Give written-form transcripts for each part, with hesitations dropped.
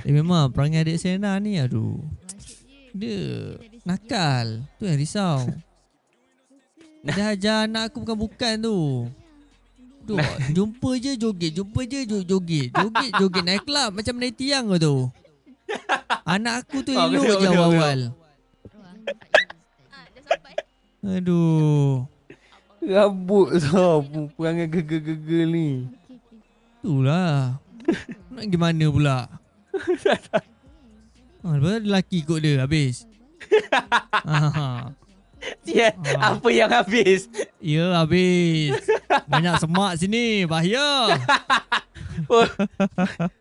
Memang perangai adik Serena ni aduh. Dia nakal. Tu yang risau. Dia ajar anak aku bukan-bukan tu. Duh, jumpa je joget, jumpa je joget. Joget naik kelab macam naik tiang kau tu. Anak aku tu elok je awal-awal. Aduh. Rabuk tau perangai gegel-gegel ni. Itulah. Nak gimana pula? Lepas tu ada lelaki ikut dia habis. Apa yang habis? Ya habis. Banyak semak sini. Bahaya.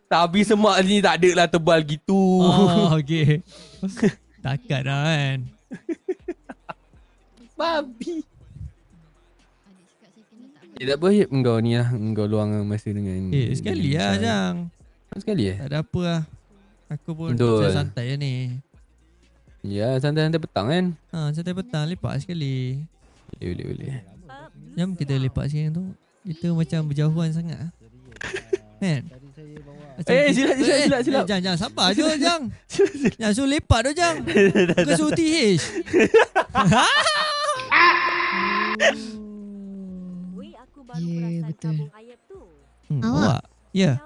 Tak habis semak ni tak ada lah tebal gitu. Oh okey. Takat dah kan. Babi. Tak apa engkau ni lah. Engkau luang masa dengan Sekali lah Jang. Sekali Tak ada apa lah. Aku pun santai lah ni. Ya santai-santai petang kan. Santai petang lepak sekali. Boleh. Jom kita lepak sini tu. Kita macam berjauhan sangat lah. Kan? Silap. Jangan sabar je Jang. Jangan suruh lepak tu Jang. Bukan suruh TH. Ya betul. Awak? Ya.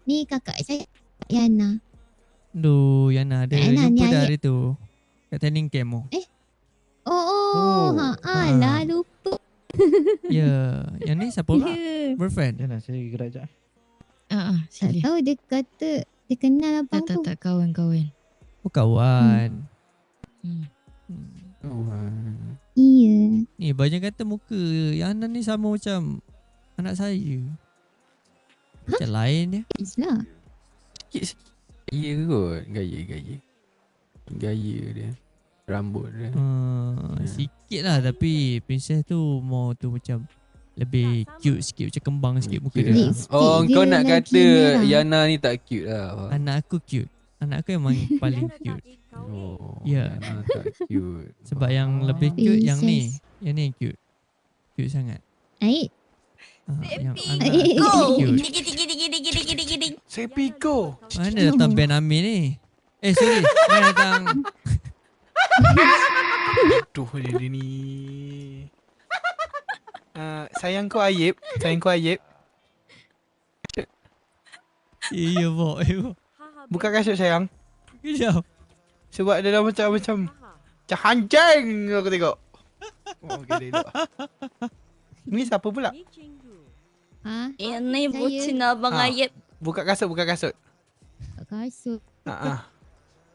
Ni kakak saya Yana. Duh Yana ada jumpa dah hari tu. Kat training camp tu. Alah lupa. Ya. Yang ni siapa pula? Girlfriend? Jangan saya gerak sekejap. Tak tahu dia kata dia kenal abang tu. Tak kawan-kawan. Oh kawan. Iya. Ni banyak kata muka Yana ni sama macam anak saya. Macam lain dia. Islah. Sikit-sikit. Gaya kot. Gaya dia. Rambut dia. Sikit lah tapi princess tu mau tu macam lebih cute sikit. Macam kembang sikit muka dia. Kau nak kata Yana ni tak cute lah. Anak aku cute. Anak aku memang paling cute. Ya. Yana tak cute. Sebab yang lebih cute yang ni. Yang ni cute. Cute sangat. Aik. Sepiko. Mana datang Ben Amir ni? Sorry. Mana datang? Aduh dia ni. Sayang kau Ayib. Ya Bok. Buka kasut sayang. Kejap. Sebab dia dah macam anjing aku tengok. Okay, dia ni siapa pula? Ini bucin abang Ayib. Buka kasut. Kasut.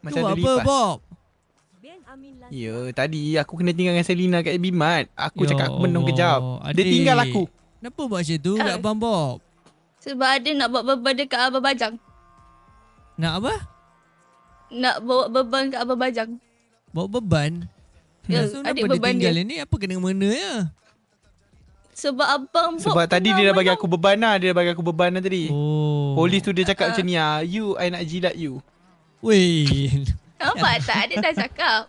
Macam tu ada apa lipas. Bob? Ya, tadi aku kena tinggal dengan Selina kat Bimat. Aku cakap aku menung kejap. Dia tinggal aku. Kenapa buat macam tu kat Abang Bob? Sebab ada nak bawa beban dekat Abang Bajang. Nak apa? Nak bawa beban kat Abang Bajang. Bawa beban? Ya, so, adik kenapa beban dia tinggal dia. ni? Apa kena-mena ya? Sebab Abang Bob Sebab tadi dia dah bagi aku beban lah. Dia dah bagi aku beban lah tadi. Polis tu dia cakap macam ni lah. I nak jilat you. Weh. Nampak tak? Dia dah cakap.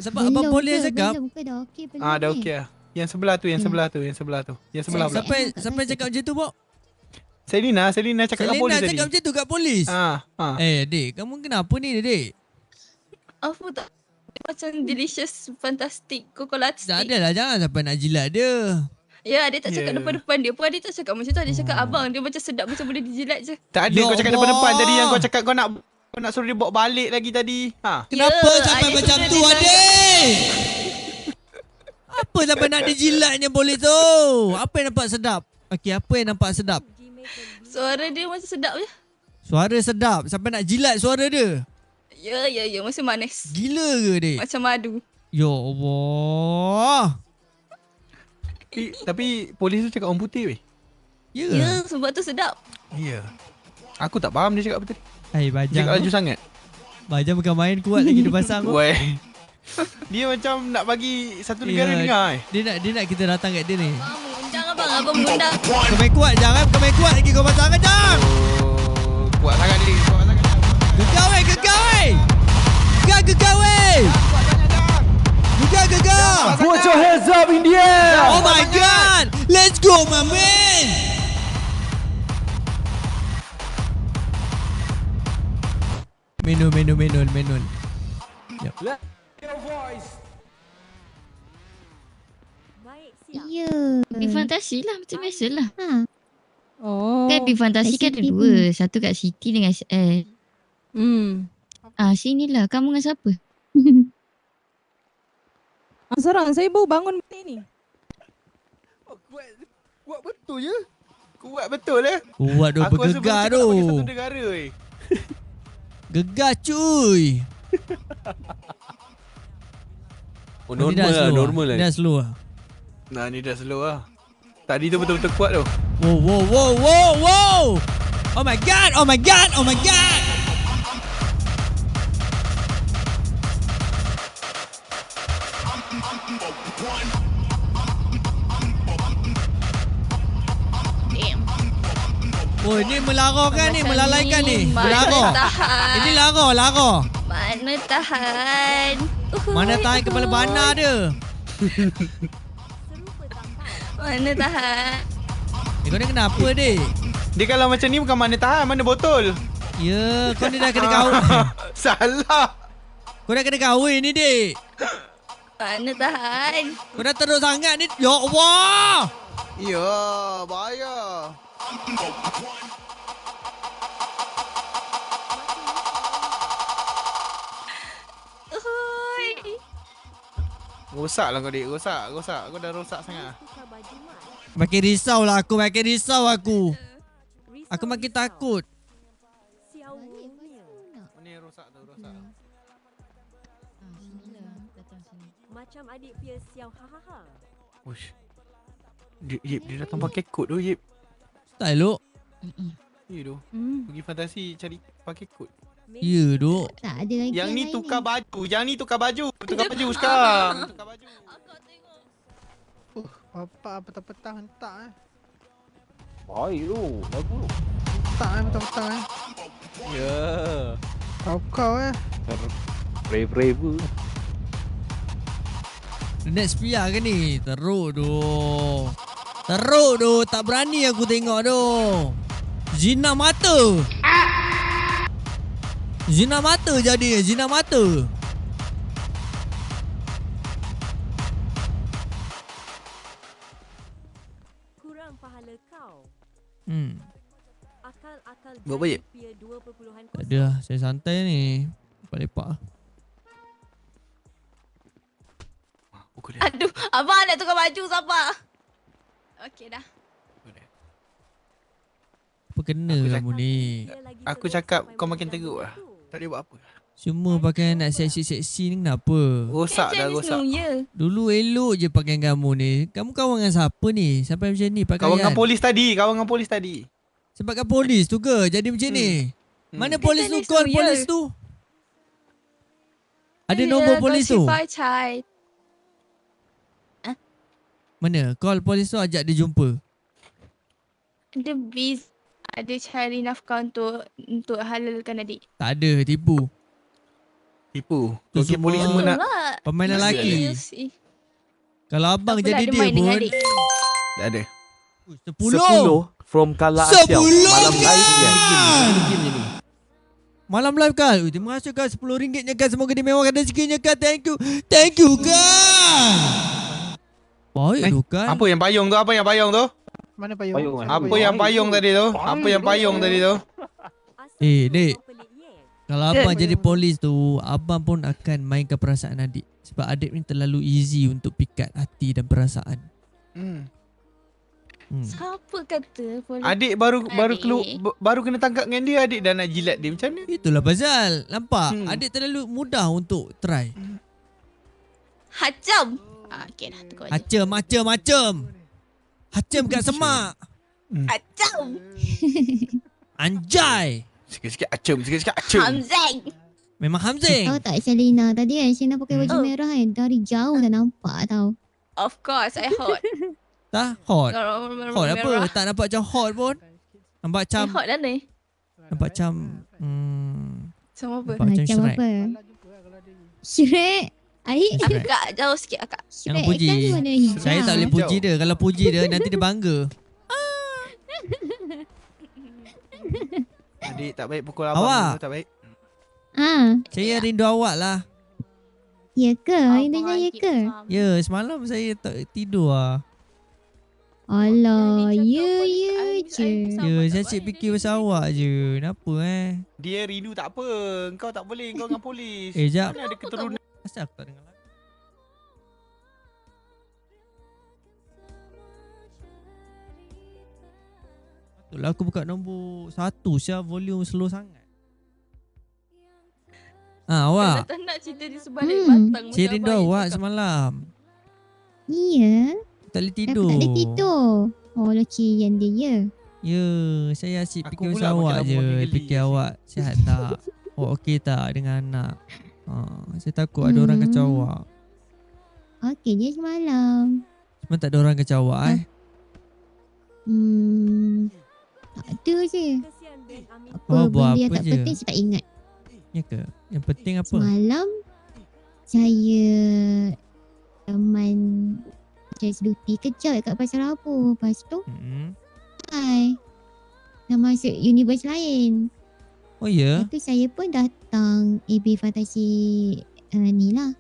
Sebab Abang Polis cakap. Dah okey belum dah okey lah. Yang sebelah tu. Yang sebelah pula. Siapa cakap macam tu Bob? Selina cakap kat polis tadi. Selina cakap macam tu kat polis? Adik, kamu kenapa ni adik? Apa tak? Macam delicious, fantastic, cocolastic. Tak adalah, jangan sampai nak jilat dia. Ya, dia tak cakap depan-depan dia pun. Dia tak cakap macam tu. Dia cakap abang dia macam sedap macam boleh dijilat je. Tak ada kau cakap depan-depan tadi. Yang kau cakap kau nak suruh dia bawa balik lagi tadi. Kenapa sampai macam tu adik? Apa sampai nak dijilatnya polis tu? Apa yang nampak sedap? Okey, apa yang nampak sedap? Suara dia macam sedap je. Suara sedap? Sampai nak jilat suara dia? Ya. Macam manis. Gila ke dek? Macam madu. Ya Allah. Tapi polis tu cakap orang putih weh. Ya, sebab tu sedap. Ya. Aku tak faham dia cakap apa tadi. Hai Bajang. Dia cakap laju sangat. Bajang bukan main kuat lagi dia pasang. Weh. Dia macam nak bagi satu negara dengar. Dia nak kita datang kat dia ni. Undang abang undang. Kau main kuat jangan. Kau main kuat lagi kau pasang Jang. Kuat sangat dia. Gegau weh. Gegau weh. Gegau. Put your hands up in the air. Oh my god. Let's go my man. Manual. Ya. Big Fantasi lah macam biasa lah. Ha. Oh. Kan Big Fantasi kat kan ada Siti dua. Satu kat Siti dengan sinilah. Kamu dengan siapa? Seorang saya baru bangun malam ni. Kuat betul je. Kuat betul eh. Kuat tu, Aku rasa bergegar boleh cakap nak bagi tu. satu negara weh. Gegar cuy. Oh, Ni dah normal lah, slow normal lah. Dah slow lah. Nah ni dah slow lah. Tadi tu betul-betul kuat tu. Wow. Oh my god. Damn. Oh ni melarang kan ni, Macam melalaikan ni. Mana Melarang. tahan. Ini larang. Mana tahan. Mana tahan kepala bana dia. Mana tahan. Kau ni kenapa dik? Dia kalau macam ni bukan mana tahan, mana botol. Ya, kau ni dah kena kahwin. Salah. Kau dah kena kahwin ni dik. Mana tahan. Kau dah teruk sangat ni. Ya Allah. Ya, bahaya. Rosak lah kau dik, rosak. Kau dah rosak sangat. Makin risau lah aku. Aku makin takut. Mana yang rosak tu, rosak. Sinilah. Datang sini. Macam adik Pia Siau ha. Uish. Yip, dia datang pakai kod tu, Yip. Tak elok. Ya tu. Pergi fantasi cari pakai kod. Ya duk. Tak ada lagi Yang ni lain tukar baju. Tukar baju sekarang. Tukar baju. Papa petang-petang hentak Baik tu. Bagus. Hentak petang-petang Ya. Kau Brave. Next pia ke ni? Teruk tu. Tak berani aku tengok tu. Zina mata. Zina mata. Kurang pahala kau. Akal Buat apa, Yip? Pia 2.0. Tak ada lah. Saya santai ni. Lepak-lepak. Aduh, abang nak tukar baju siapa? Okey dah. Apa kena Aku kamu ni? Aku cakap kau makin teruk lah. Tak boleh buat apa. Semua pakai nak seksi-seksi ni kenapa? Rosak dah, Chinese rosak. New Year. Dulu elok je pakaian kamu ni. Kamu kawan dengan siapa ni? Sampai macam ni pakaian. Kawan dengan polis tadi. Sebab kat polis tu ke? Jadi macam ni? Mana polis tu? Chinese Call New Year. polis tu? Ada nombor polis tu? Cai. Mana? Call polis tu ajak dia jumpa. Dia busy. Ada cari nafkah untuk halalkan adik. Tak ada, tipu. Tipu. Tu Okey, polis semua nak. Permainan lelaki. Kalau abang Tak jadi apalah, dia dia main dengan pun. adik. Tak ada. 10 from Kala Asyam. 10 Malam live kan? kan? Malam live kan? Terima kasih kan RM10 kan. Semoga dimewahkan rezekinya kan. Thank you kan. Baik tu kan. Apa yang payung tu? Mana payung? Apa yang payung tadi tu? Dek. Kalau abang jadi polis tu, abang pun akan mainkan perasaan adik. Sebab adik ni terlalu easy untuk pikat hati dan perasaan. Siapa kata polis? Adik baru kena tangkap dengan dia, adik dah nak jilat dia macam mana? Itulah pasal. Nampak? Adik terlalu mudah untuk try. Hacam. Okey dah tukar baju. Macam. Hacam kat semak. Hacam. Anjay. Sikit-sikit acem. Hamzeng. Memang Hamzing. Tahu tak Shalina tadi kan Shalina pakai baju merah kan. Dari jauh dah nampak tau. Of course, I hot. Tak hot. Hot apa? Merah. Tak nampak macam hot pun. Nampak macam Hot dah ni. nampak macam Sama apa? nampak macam Macam Shrek. apa? Shrek? Aik? Shrek. Akak jauh sikit akak. Jangan Shrek puji. kan warna hijau. Saya tak boleh puji dia. Kalau puji dia nanti dia bangga. Adik tak baik pukul abang Awak. tu, tak baik. Saya rindu awak lah. Ya ke? Rindu Abang saya adik ke? faham. Ya, semalam saya tak tidur lah. Alah, Dia ya cakap je. Ya, saya asyik fikir pasal awak je. Kenapa Dia rindu tak apa. Kau tak boleh. Kau dengan polis. Jap. Mana ada keturunan. Asal aku tak dengar lagu? Patutlah aku buka nombor 1 Syah, volume slow sangat. Awak. Tak nak cerita di sebalik Hmm. batang. Saya macam rindu abang awak cakap. semalam. Iya. Tak boleh Aku tidur. tak boleh tidur. Oh, lokian dia ya. Ya, saya asyik Aku fikir pula pasal makin awak lama je. makin geli Fikir asyik. awak sihat tak? Awak okey tak dengan anak? Saya takut ada orang kacau awak. Okey je semalam. Cuma tak ada orang kacau awak Tak ada je. Kesian Ben Amin. Awak buat Benda yang apa tak je? penting saya tak ingat. Ya ke? Yang penting apa? Semalam saya teman Jazz Duty kejap kat Pasar Rabu. Lepas tu dah masuk universe lain. Oh ya? Lepas tu saya pun datang AB Fantasi ni lah.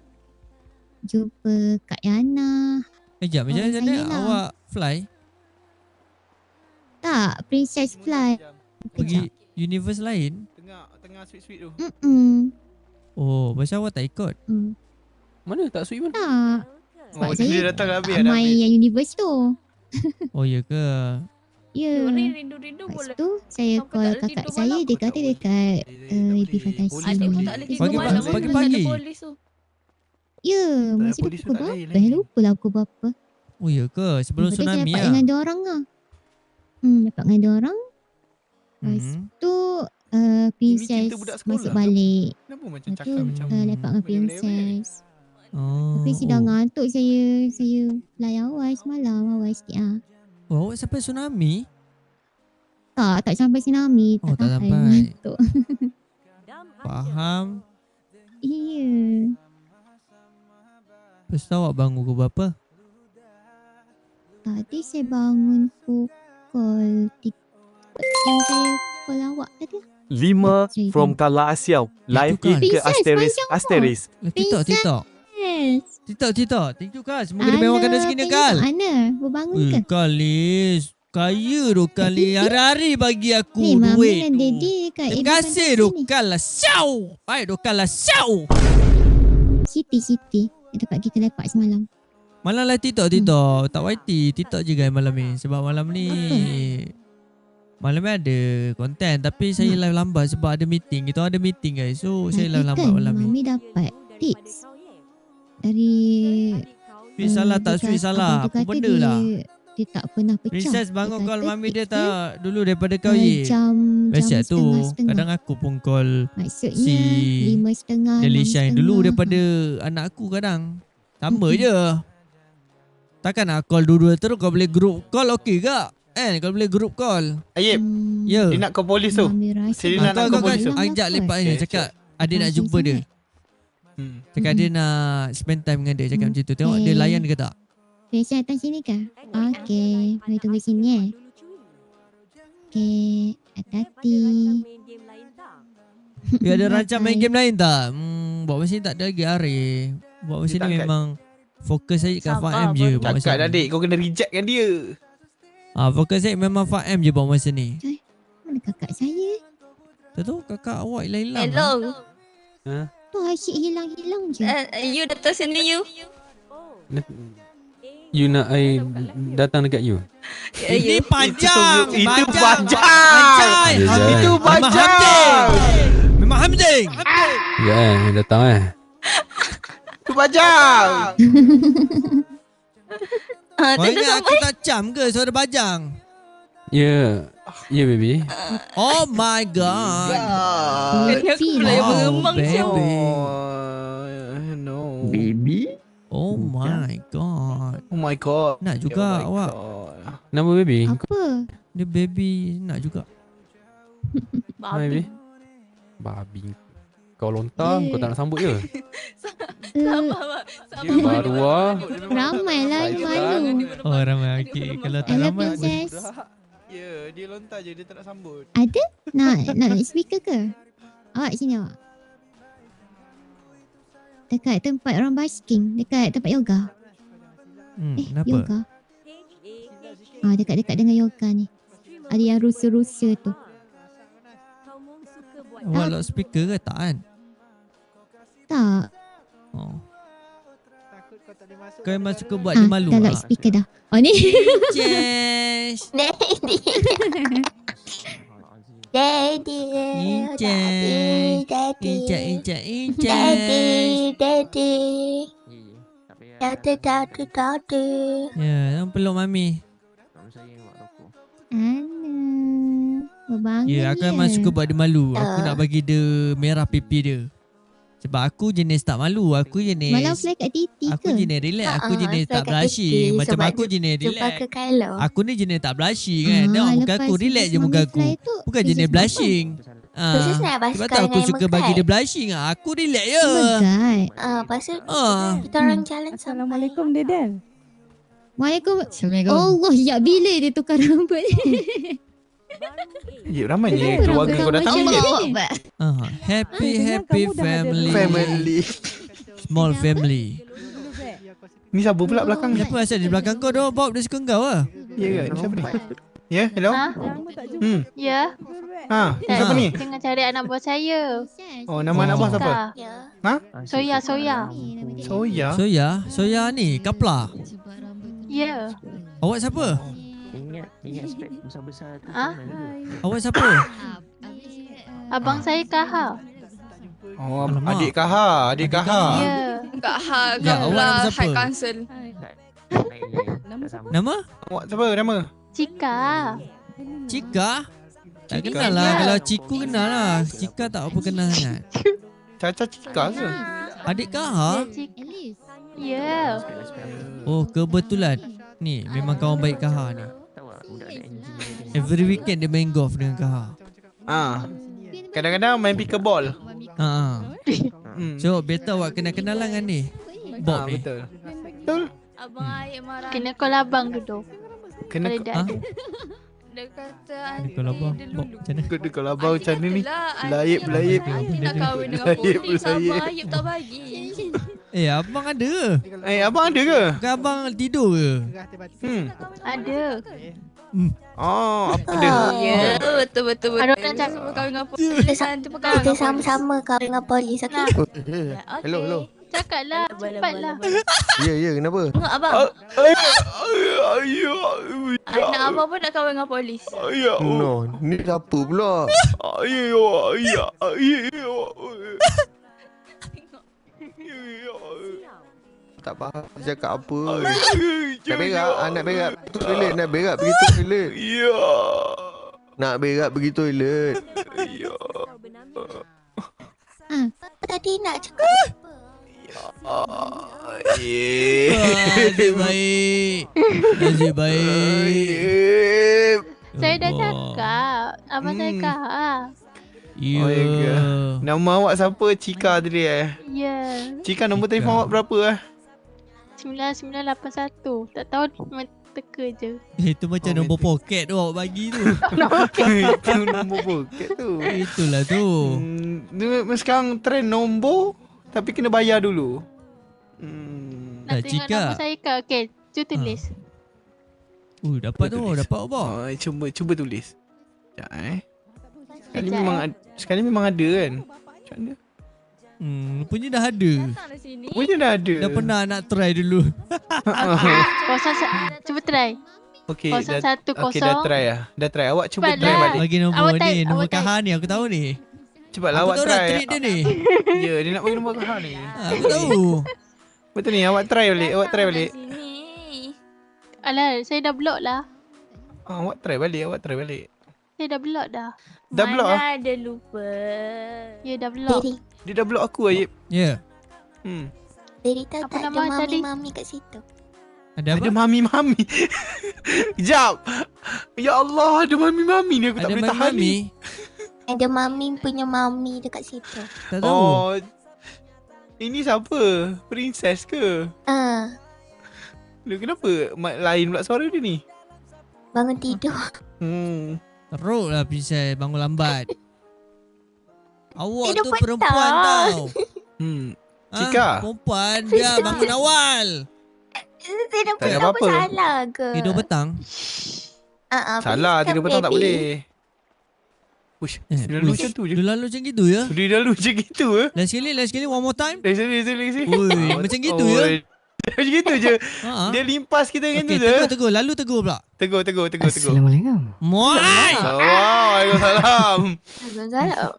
Jumpa Kak Yana. Sekejap, macam saya mana lah. awak fly? Tak, Princess Fly. Pergi universe lain? Tengah sweet-sweet tu. Oh, pasal awak tak ikut? Mana tak sweet pun? Tak. Sebab Oh, saya dia datang dah habis. tak main yang universe tu. Oh ya ke? Ya. Orang rindu-rindu Lepas boleh. tu saya Sampai call tak boleh kakak tidur saya. malam. Dia kata dekat AB Fantasi. Adik pun tak boleh tidur Pagi- malam. pagi- Pasal pagi. ada polis tu. Ya, masa tu polis tu pukul tak lain berapa? Lupa lah pukul berapa. Oh ya ke? Sebelum Lepas tu saya tsunami dapat lah. dengan dia orang lah. Dapat dengan dia orang. Lepas tu Princess cerita budak sekolah masuk ke? balik. Kenapa macam Lepas tu cakap macam lepak dengan melewek? Princess. Oh. Tapi saya dah ngantuk. Saya fly awal semalam. Awal sikit lah. Oh, awak sampai tsunami? Tak sampai tsunami. Oh, tak sampai. Ngantuk. Faham. Iya. Lepas tu awak bangun pukul berapa? Tadi saya bangun pukul 3. Yang saya call awak tadi. 5 from Kala Asiau. Live Itu kan. ke Princess, Asteris. panjang Asteris. TikTok. Yes. TikTok. Thank you Kal. Semoga dia mewahkan rezeki dia Kal. Mana? Berbangun ke? Kalis. Kaya tu Kali. Hari-hari bagi aku Ni Mami duit dan tu. Daddy kat Terima AB kasih Fantasi tu ni. Kal lah. Syau. Baik tu Kal lah. Syau. Siti. Dia dapat kita lepak semalam. Malam lah TikTok. Tak YT. TikTok je guys malam ni. Sebab malam ni malam ni ada konten. Tapi saya live lambat sebab ada meeting. Kita ada meeting guys. So saya live lambat malam ni. Mami dapat tips dari Sweet salah tak sweet salah. Apa benda lah. Dia tak pernah pecah. Princess bangun Dia call kata mami dia tipsnya, tak dulu daripada kau ye. Jam Biasa tu. setengah-setengah. Kadang aku pun call Maksudnya si 5:30, Daily Shine dulu 6:30. daripada anak aku kadang. Sama je. Takkan nak call dua-dua terus kau boleh group call okey ke? Kau boleh group call. Ayib, Ya. dia nak ke polis tu. Mami rasa Selina nak Kau ke polis tu. ajak lepak ni. Okay, Cakap adik nak Rasa jumpa dia. Hmm. Cakap dia nak spend time dengan dia. Cakap macam tu. Tengok dia layan ke tak. Biasa datang sini ke? Okey. Mari tunggu sini Okey. Hati-hati. Dia ada rancang main Bye. game lain tak? Buat macam ni tak ada lagi hari. Buat macam Dia ni tak memang fokus saya kat Sabar, Faham je. Buat macam Cakap dah ni. dik, kau kena reject kan dia. Fokus saya memang Faham je buat masa ni. Mana kakak saya? Tahu kakak awak hilang-hilang. Hello. Tu asyik hilang-hilang je. You datang sini you. You nak I datang dekat you? Ini panjang. Itu panjang. panjang. Itu panjang. Memang hamding. Ya, datang Itu panjang. Kau ingat aku tak cam ke suara bajang? Ya, baby. Oh my god. Tadi aku pula yang Oh, mengemang siap. baby. No. Baby. Oh my god. Oh my god. Nak juga awak. Nama baby? Apa? Dia baby nak juga. Nama baby? Babi. Kau lontar, kau tak nak sambut je. Sabar. Baru lah. Ramai lah Baik, malu. Oh ramai. Okay. Kalau tak Hello ramai. Princess. Ya, dia lontar je, dia tak nak sambut. Ada? Nak speaker ke? Awak sini awak. Dekat tempat orang basking. Dekat tempat yoga. Kenapa? Yoga. Dekat-dekat dengan yoga ni. Ada yang rusa-rusa tu. Awak loudspeaker ke tak kan? Tak. Oh. Kau memang suka buat dia malu Dah ah? like speaker dah. Oh ni. Inces. Daddy. Inces. Daddy. Inces. Daddy. Daddy. Ya, jangan peluk mami. Berbangun Ya, aku memang suka buat dia malu. Aku nak bagi dia merah pipi dia. Sebab aku jenis tak malu. Aku jenis Malam fly kat titi Aku ke? jenis relax. Aku jenis fly tak kat blushing. titi Macam sebab aku jenis Jumpa relax. ke Kylo. Aku ni jenis tak blushing kan. Tengok muka lepas aku. Relax je muka aku. fly tu, Bukan dia jenis just blushing. Khusus nak Sebab basikal tu aku dengan suka bagi dia blushing. Aku relax je. Oh my god. Lepas tu Ah. kita orang jalan sampai. Assalamualaikum Deden. Assalamualaikum. Allah, ya bila dia tukar rambut ni? Ya, ramainya keluarga kau datang ni. Happy Dengar happy kamu dah ada family. Family. Small family. Ni siapa pula belakang ni? Siapa asal di belakang kau dah Bob dia suka kau lah. Ya ke? Ni siapa ni? Ya, hello? Ya. Siapa ni? Tengah cari anak buah saya. Oh, nama anak bos apa? Ha? Soya. Soya? Soya ni Kapla. Ya. Awak siapa? Ingat spek besar-besar tu. Awak siapa? Abang saya Kaha. Oh, Alamak. adik Kaha. Adik Kaha. Ya. Kak Ha, Ya, Kak awak nama Pula, siapa? High Council. Nama? Awak siapa nama? Cika. Cika? Tak Cika. kenal lah. Ya. Kalau Ciku kenal lah. Cika tak apa kenal sangat. Caca Cika ke? Adik kau ha? Ya. Oh, kebetulan. Ni memang kawan baik Kaha ni. Every weekend dia main golf dengan Kaha. Kadang-kadang main pickleball. So better awak kena kenalan dengan ni. Bob ni. Betul. Abang Aik marah. Kena call abang dulu. Kena Kalau dah ada. Dia kata Kalau abang dia Bob lulu. macam mana? Kena kalau abang macam ni ni. Itulah, Belayip, Adik belayip. Adik nak kahwin dengan Belayip, polis. belayip. Abang Ayub tak bagi. Abang ada ke? Abang ada ke? Bukan abang tidur ke? Ada. Oh, apa dia? Ya, betul. Ada orang cakap. Semua kahwin dengan polis. Nanti pun kahwin Kita dengan polis. sama-sama kau dengan polis. Okey. Hello. Cakaplah. Cepatlah. Ya, kenapa? Tengok abang. Anak abang pun nak kahwin dengan polis. No, ni siapa pula? Tak faham cakap apa. Nak berak, nak berak pergi toilet, nak berak pergi toilet. Nak berak pergi toilet. Tadi nak cakap Nasib baik. Nasib baik. saya dah cakap. Abang saya Kaha. Ya. Oh, ya ke? Nama awak siapa? Cika tadi Ya. Cika, nombor telefon awak berapa 9981. Tak tahu memang teka je. Itu macam nombor poket tu awak bagi tu. Itu nombor poket tu. Itulah tu. Sekarang trend nombor tapi kena bayar dulu. Nak tengok Cika. nama saya ke? Okey, cu tulis. Dapat tu. Dapat apa? Cuba tulis. Sekejap Sekali memang ada kan. Macam mana? Rupanya dah ada. Datang sini. Rupanya dah ada. Dah pernah nak try dulu. Cuba try. Okey, 010. okey, dah try lah. Dah try. Awak cuba Cepatlah. try balik. Bagi nombor Awak ni. type, Nombor awak type. Kaha ni aku tahu ni. Cepatlah Aku awak tahu dah try. trik dia ni. Ya, dia nak bagi nombor Kaha ni. Aku tahu. Betul ni, awak try balik. Awak try balik. Sini. Alah, saya dah block lah. Awak try balik. Saya dah block dah. Dah block ah? Mana ada lupa. Ya, dah block. Dia dah block aku Ayib. Ya. Dari tahu tak ada mami-mami kat situ. Ada apa? Ada mami-mami. Kejap. Ya Allah, ada mami-mami ni aku tak Ada boleh tahan mami. ni. Ada mami punya mami dekat situ. Tak tahu. Oh. Ini siapa? Princess ke? Dia kenapa lain pula suara dia ni? Bangun tidur. Teruk lah Princess bangun lambat. Awak Tidur tu petang. perempuan tau. Cika. Perempuan biar bangun awal. Tidur Tak ada petang pun apa-apa. salah ke? Tidur petang. Salah, tidur petang tak boleh. Ush, lalu uish, macam tu je. Dia lalu macam gitu ya. Dia lalu macam gitu Last sekali, one more time. Dari sini. Ui, macam gitu ya. Macam gitu je. Ha. Dia limpas kita dengan Okey, tu je. tegur. Lalu tegur pula. Tegur. Assalamualaikum. Muai. Waalaikumsalam. Salah.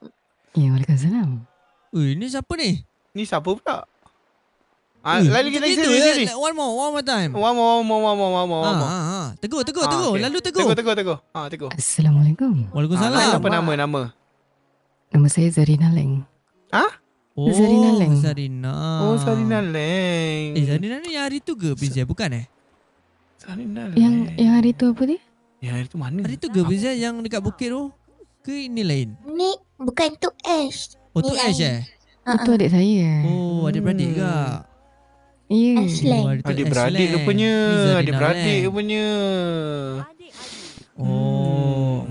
Ya, Waalaikumsalam. Ui, ni siapa ni? Ni siapa pula? Ui, Lagi macam gitu sini. ya. One more time. One more. Tegur. okey. Lalu tegur. Tegur. Tegur. Assalamualaikum. Waalaikumsalam. Apa nama? Nama saya Zarina Leng. Oh, Zarina Leng. Zarina. Zarina Leng. Zarina ni yang hari tu ke Pizza? Bukan Zarina Leng. Yang hari tu apa dia? Yang hari tu mana? Hari tu ke Pizza yang dekat bukit tu? Ke ini lain? Ni bukan tu Ash. Oh tu Ni Ash lain. Itu adik saya. Oh adik-beradik ke? Ya. Adik-beradik rupanya. Adik-beradik rupanya. Oh.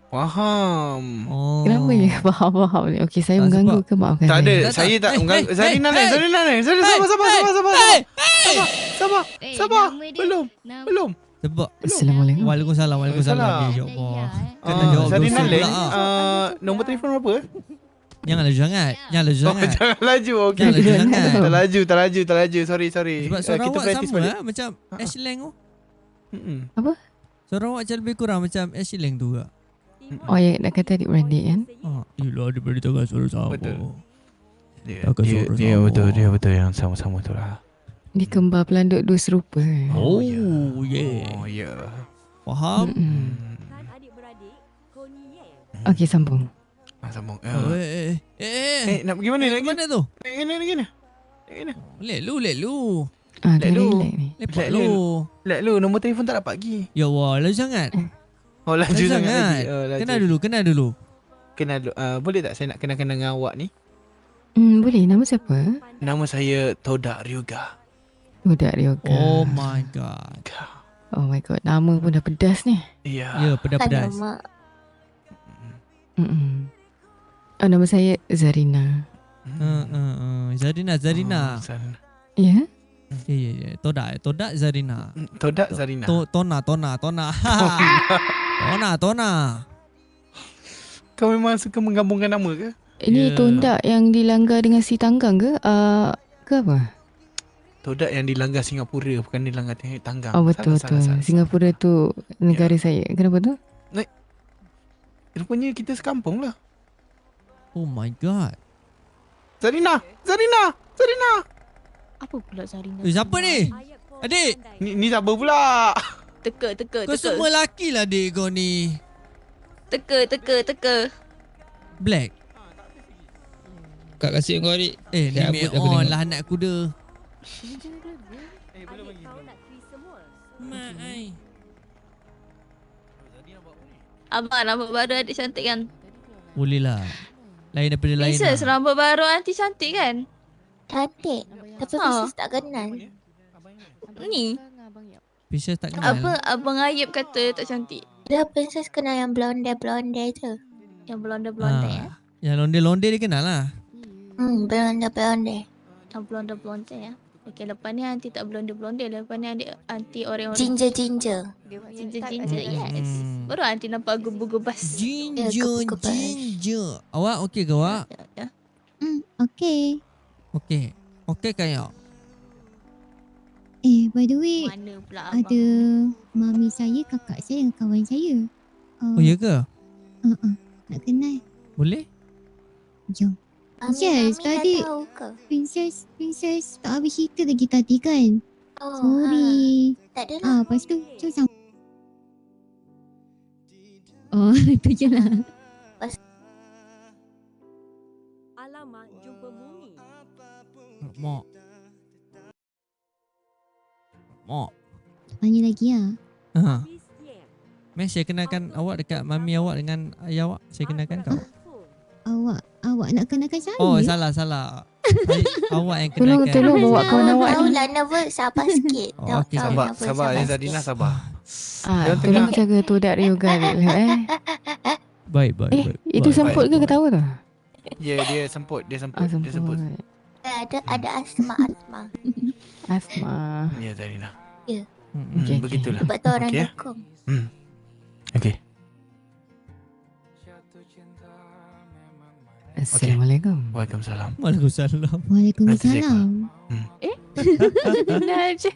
Faham. Oh. Kenapa ya faham ni? Okey, saya mengganggu ke? Maafkan Tak ada. saya. Saya tak mengganggu. Zarina Leng. Sabar. Belum. Sebab Assalamualaikum. Waalaikumsalam. Ya Allah. Kena jawab Zarina dosa Leng. pula. Nombor telefon berapa? Jangan laju sangat. Jangan laju. Okey. Jangan laju sangat. Terlaju. Sorry. Sebab suara Kita awak practice sama balik. lah. Macam Ash Lang tu. Apa? Suara awak macam lebih kurang macam Ash Lang tu ke? Oh, ya nak kata adik-beradik kan? Yelah adik-beradik takkan suara sama. Betul. Dia betul yang sama-sama tu lah. Dia kembar pelanduk dua serupa. Oh yeah. Faham? Okey, sambung. Sambung. Nak pergi mana? Nak mana tu? Nak gini. Let lu. Lepak ni. Let lu. Nombor telefon tak dapat lagi. Ya Allah, laju sangat. Laju sangat. Kenal dulu. Boleh tak saya nak kenal dengan awak ni? Boleh. Nama siapa? Nama saya Todak Ryuga. Todak Ryuga. Oh my god. Nama pun dah pedas ni. Ya, pedas. Nama saya Zarina. Zarina. Ya? Ya. Todak Zarina. Todak Zarina. Tona. Kau memang suka menggabungkan nama ke? Ini tondak yang dilanggar dengan si tanggang ke? Ke apa? Todak yang dilanggar Singapura, bukan dilanggar tanggang. Oh betul. Singapura tu negara saya. Kenapa tu? Rupanya kita sekampung lah. Oh my god. Zarina. Apa pula Zarina? Siapa ni? Adik. Ni siapa pula? Teka. Kau semua laki lah adik kau ni. Teka. Black. Kak kasih kau adik. Limit on lah anak kuda. Abang rambut baru adik cantik kan? Boleh lah. Lain daripada lain Princess lah. rambut baru aunty cantik kan? Cantik. Tapi Princess tak kenal. Ni. Princess tak kenal. Apa Abang Ayub kata tak cantik? Dah Princess kenal yang blonde tu. Yang blonde ya? Yang londe-londe dia kenal lah. Blonde. Yang blonde ya. Okey, lepas ni aunty tak blonde. Lepas ni aunty orang Ginger. Ginger, yes. Baru aunty nampak gubu-gubas. Ginger. Awak okey ke awak? Ya. Okay. Okey kayak. By the way, Mana pula abang? ada mami saya, kakak saya dengan kawan saya. Oh ya ke? Nak kenal. Boleh? Jom. Princess, tadi Princess tak habis cerita lagi tadi kan? Sorry. Tak ada lah. Lepas tu, jom sama. Itu je lah. Alamak, jumpa Mumi. Mak. Tanya lagi lah. Meh, saya kenalkan awak dekat mami awak dengan ayah awak. Saya kenalkan kau. Awak nak kenalkan saya? Oh, salah. Awak yang kenalkan. Tolong bawa kawan awak Tahu ni. lah, nervous. Sabar sikit. Okey. Sabar. Zarina sabar. Tolong jaga Todak Ryuga dulu Baik. itu semput ke ketawa tu? Ya, dia semput. Dia semput. Ada asma. Asma. Ya, Zarina. Ya. Okay. Begitulah. Sebab tu orang Okey, ya? dukung. Okey. Assalamualaikum. Waalaikumsalam. Waalaikumsalam. Waalaikumsalam. Benar je.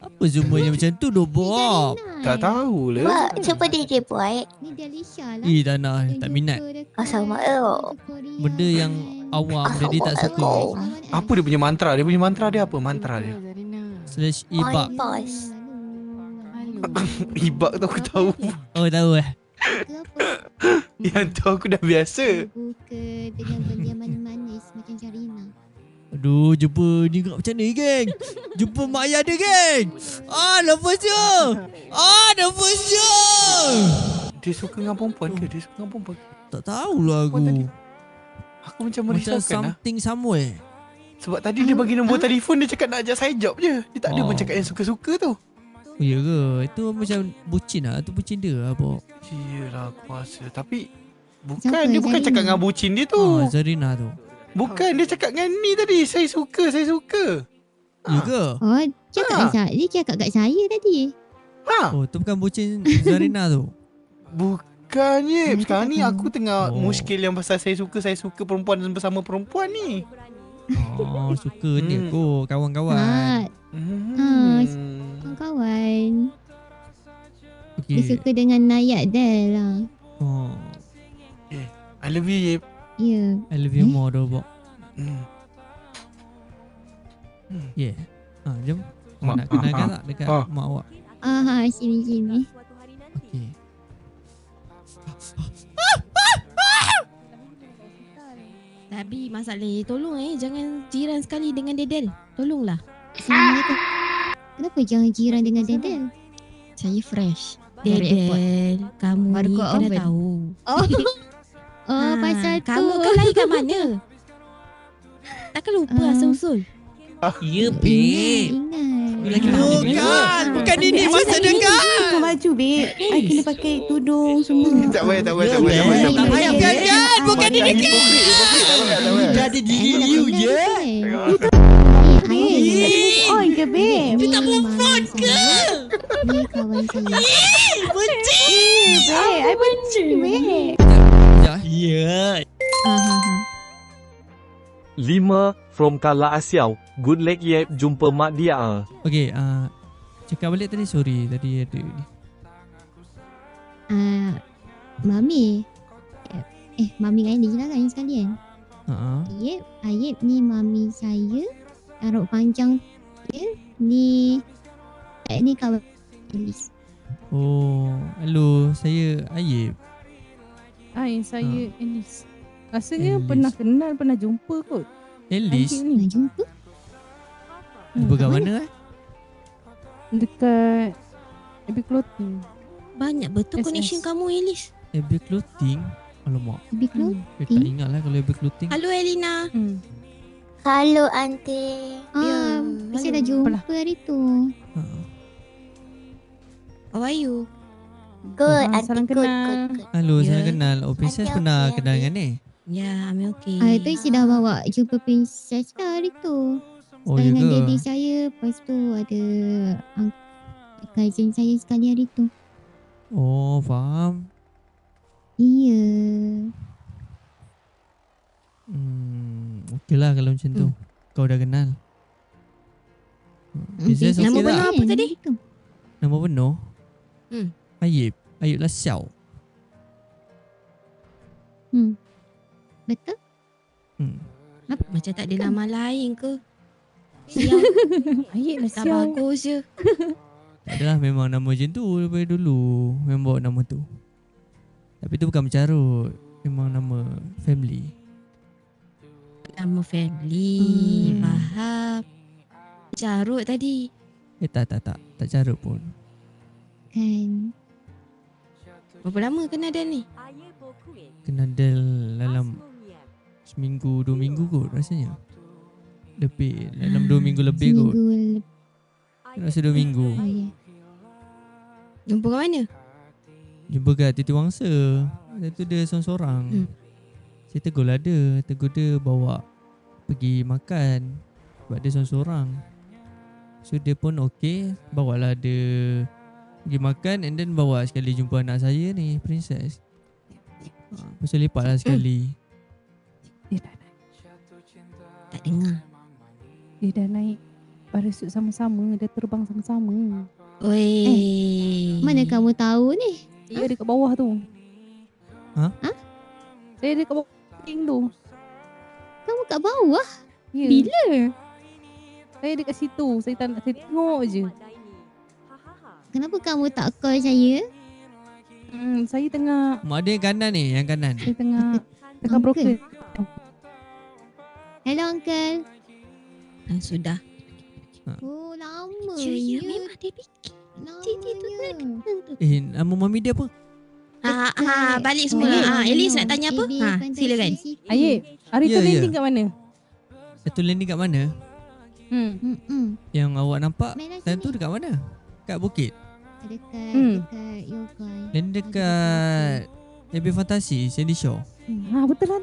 Apa semuanya macam tu doh, Bob? Tak tahulah. Wah, cuba dia buat. Ni dia Alicia lah. Tak nak, tak minat. Sama Benda yang awam dia tak suka. Apa dia punya mantra? Dia punya mantra dia apa? Mantra dia. Slash ibak. Ibak tu aku tahu. Oh, tahu eh? Yang tu aku dah biasa. Buka dengan benda yang manis-manis macam Zarina. Aduh, jumpa ni kat macam ni, geng. Jumpa mak ayah dia, geng. Nervous je. Nervous je. Dia suka dengan perempuan ke? Dia suka dengan perempuan ke? Tak tahulah aku. Aku macam merisaukan lah. something somewhere. Sebab tadi dia bagi nombor telefon, dia cakap nak ajak saya job je. Dia tak ada pun cakap yang suka-suka tu. Oh, ya ke? Itu macam bucin lah. Itu bucin dia lah, Bob. Yelah, aku rasa. Tapi dia bukan cakap dengan bucin dia tu. Zarina tu. Bukan, dia cakap dengan ni tadi. Saya suka. Ya ke? Oh, dia cakap kat saya tadi. Oh, tu bukan bucin Zarina tu. Bukannya. Sekarang ni aku tengah muskil yang pasal saya suka perempuan bersama perempuan ni. Oh, suka ni aku. Kawan-kawan. Kawan. Okay. Dia suka dengan Nayat Del lah. Oh. I love you, Yip. Ya. I love you more though, Bob. Yeah. Jom. Nak kenalkan tak dekat mak awak? Sini. Okay. Tapi masalah tolong jangan jiran sekali dengan Dedel. Tolonglah. Assalamualaikum. Kenapa jangan jiran dengan Dedel? Saya fresh. Dedel, kamu ni kena tahu. Pasal tu. Kamu kan lahir kat mana? Takkan lupa asal-usul. Ya, babe. Bukan ini masa dekat. Bukan baju, babe. I kena pakai tudung semua. Tak payah. Bukan ini kan. Dah ada diri you je. Oh, ke, babe? Dia tak move on ke? Ni kawan saya. Benci. Babe, I benci, babe. Ya. 5 from Kala Asiau. Good luck Yep, jumpa mak dia. Okay, cakap balik tadi, sorry. Tadi ada ni. Mami. Mami kan dia lah kan sekalian. Ayib ni mami saya. Taruh panjang dia. Ni kawan Elis. Oh, hello. Saya Ayib. Saya Elis. Rasanya pernah kenal, pernah jumpa kot. Elis? Pernah jumpa? Jumpa kat mana Dekat AB Clothing. Banyak betul connection kamu, Elis. AB Clothing? Alamak. AB Clothing? Saya tak ingat lah kalau AB Clothing. Halo, Elina. Halo, Aunty. Bisa dah jumpa hari tu. How are you? Good, Aunty. Good. Halo, saya kenal. Oh, Princess pernah kenal dengan ni? Ya, I'm okay. Itu isi dah bawa jumpa Princess lah hari tu. Oh, ya dengan ke? daddy saya. Lepas tu ada cousin saya sekali hari tu. Oh, faham. Iya. Okey lah kalau macam tu. Kau dah kenal. Princess Nama okey penuh tak? apa tadi? Nama penuh? Ayib. Ayib Lasiau. Betul? Apa? Macam tak ada nama lain ke? Sial. Ayib lah tak bagus je. Tak adalah, memang nama macam tu daripada dulu. Memang bawa nama tu. Tapi tu bukan mencarut. Memang nama family. Nama family. Faham. Carut tadi. Tak carut pun. Kan. Berapa lama kenal Del ni? Kenal Del dalam seminggu 2 minggu kot rasanya. Lebih dalam 2 minggu lebih kot. Rasa 2 minggu. Jumpa kat mana? Jumpa kat Titi Wangsa. Lepas tu dia seorang-seorang. Saya tegur lah dia. Tegur dia bawa pergi makan. Sebab dia seorang-seorang. So dia pun okay. Bawalah dia pergi makan. And then bawa sekali jumpa anak saya ni, Princess. Lepas tu lepak lah sekali. Tak dengar. Dia dah naik parasut sama-sama. Dia terbang sama-sama. Oi. Mana kamu tahu ni? Dia dekat bawah tu. Ha? Saya dekat bawah tu. Kamu kat bawah? Ya. Bila? Saya dekat situ. Saya tak nak, saya tengok je. Kenapa kamu tak call saya? Saya tengah Mak dia yang kanan ni, yang kanan. Saya tengah broker. Hello Uncle. Sudah. Oh lama. Ya, memang dia fikir. Nama mami dia apa? Balik semula. Elis nak tanya apa? Silakan. Ayib, hari tu Ya, ya. landing kat mana? Itu landing kat mana? Yang awak nampak time tu dekat mana? Kat bukit? Dekat Yokai. Landing dekat AB Fantasi, Sandy Shore. Betul lah.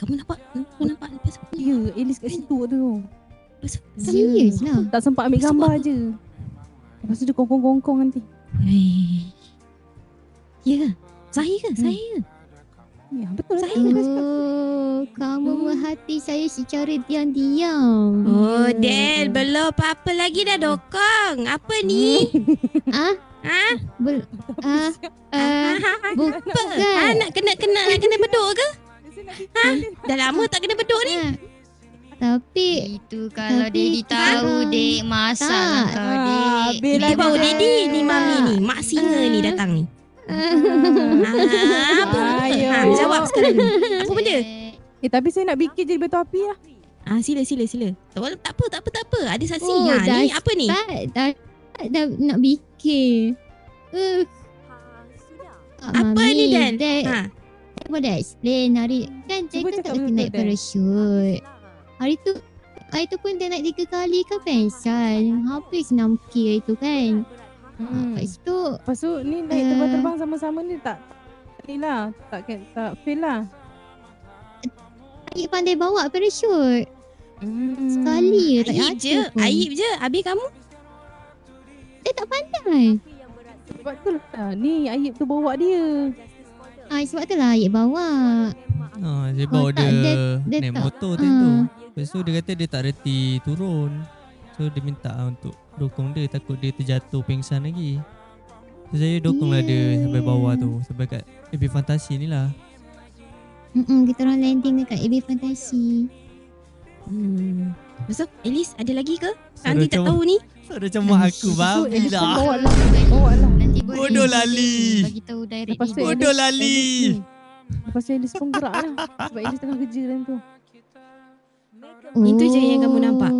Kamu nampak? Kamu nampak lepas apa? Ya, Elis kat situ tu. Serius lah. Tak sempat ambil gambar je. Lepas tu dia kongkong-kongkong nanti. Ya ke? Saya ke? Saya ke? Ya, betul lah. Kamu merhati saya secara diam-diam. Oh, Del, belum apa-apa lagi dah dokong. Apa ni? Bukan. Nak kena beduk ke? Dah lama tak kena beduk ni. Tapi itu kalau Dedi tahu dek masak kau dek. Dia bawa Dedi ni mami ni. Mak singa ni datang ni. Apa? Jawab sekarang ni. Apa benda? Tapi saya nak bikin jadi batu api lah. Sila. Tak apa. Ada saksi. Ni apa ni? Dah nak bikin. Apa ni Dan? Saya boleh explain hari kan saya kan tak boleh naik parachute. Hari tu pun dia naik 3 kali kan pensan. Habis 6K itu kan. Lepas tu ni naik terbang-terbang sama-sama ni tak ni lah. Tak fail lah. Ayib pandai bawa parachute. Sekali je tak Ayib je. Ayib je. Habis kamu? Dia tak pandai. Sebab tu lah. Ni Ayib tu bawa dia. Sebab tu lah Ayib bawa. Dia bawa dia naik motor time tu. Lepas tu dia kata dia tak reti turun. So dia minta untuk dokong dia. Takut dia terjatuh pengsan lagi. So saya dokong lah dia sampai bawah tu. Sampai kat AB Fantasi ni lah. Kita orang landing dekat AB Fantasi. Lepas tu Elis ada lagi ke? Nanti tak tahu ni. Suara cemak aku babi lah. Bawa lah. Nanti Bodoh lali. bagi tahu direct Lepas tu Dedi. Bodoh lali. Lepas tu Elis pun gerak lah. Sebab Elis tengah kerja time tu. Itu je yang kamu nampak.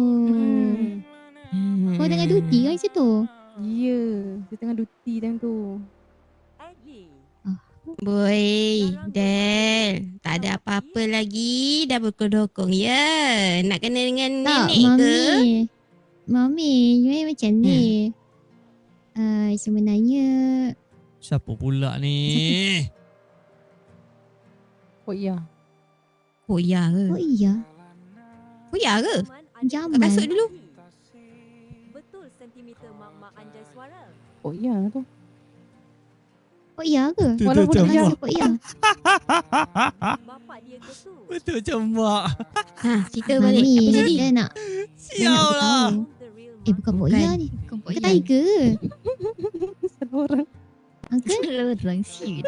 Kau tengah duty kan situ? Ya, dia tengah duty time tu. Boy, Del, tak ada apa-apa lagi. Dah berkodokong ya. Nak kena dengan nenek ke? Mami, macam ni. Sebenarnya Siapa pula ni? Koya ke? Koya ke? Jamal. Kat kasut dulu. Betul sentimeter mak-mak anjay suara. Koya tu. Koya ke? Betul Walaupun macam tak mak. rasa Koya. Bapak dia ke tu? Betul macam mak. Cerita balik. Apa jadi? Dia nak Sial lah. Bukan Koya ni. Ke Tiger. Orang. Uncle? Orang siut.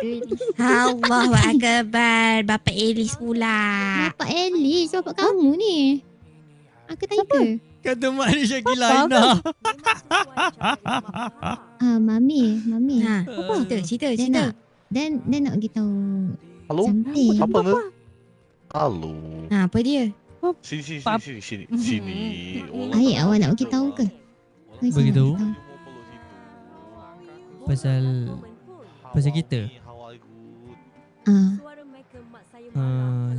Allahu Akbar. Bapak Elis pula. Bapak Elis, bapak kamu ni. Aku Tiger. Kata mak ni Syakila Aina. Mami. Cerita. Dia nak bagi tahu. Halo? Something. Apa ni? Halo. Apa dia? Sini. Ayik awak nak bagi tahu ke? Bagi tahu. Pasal kita.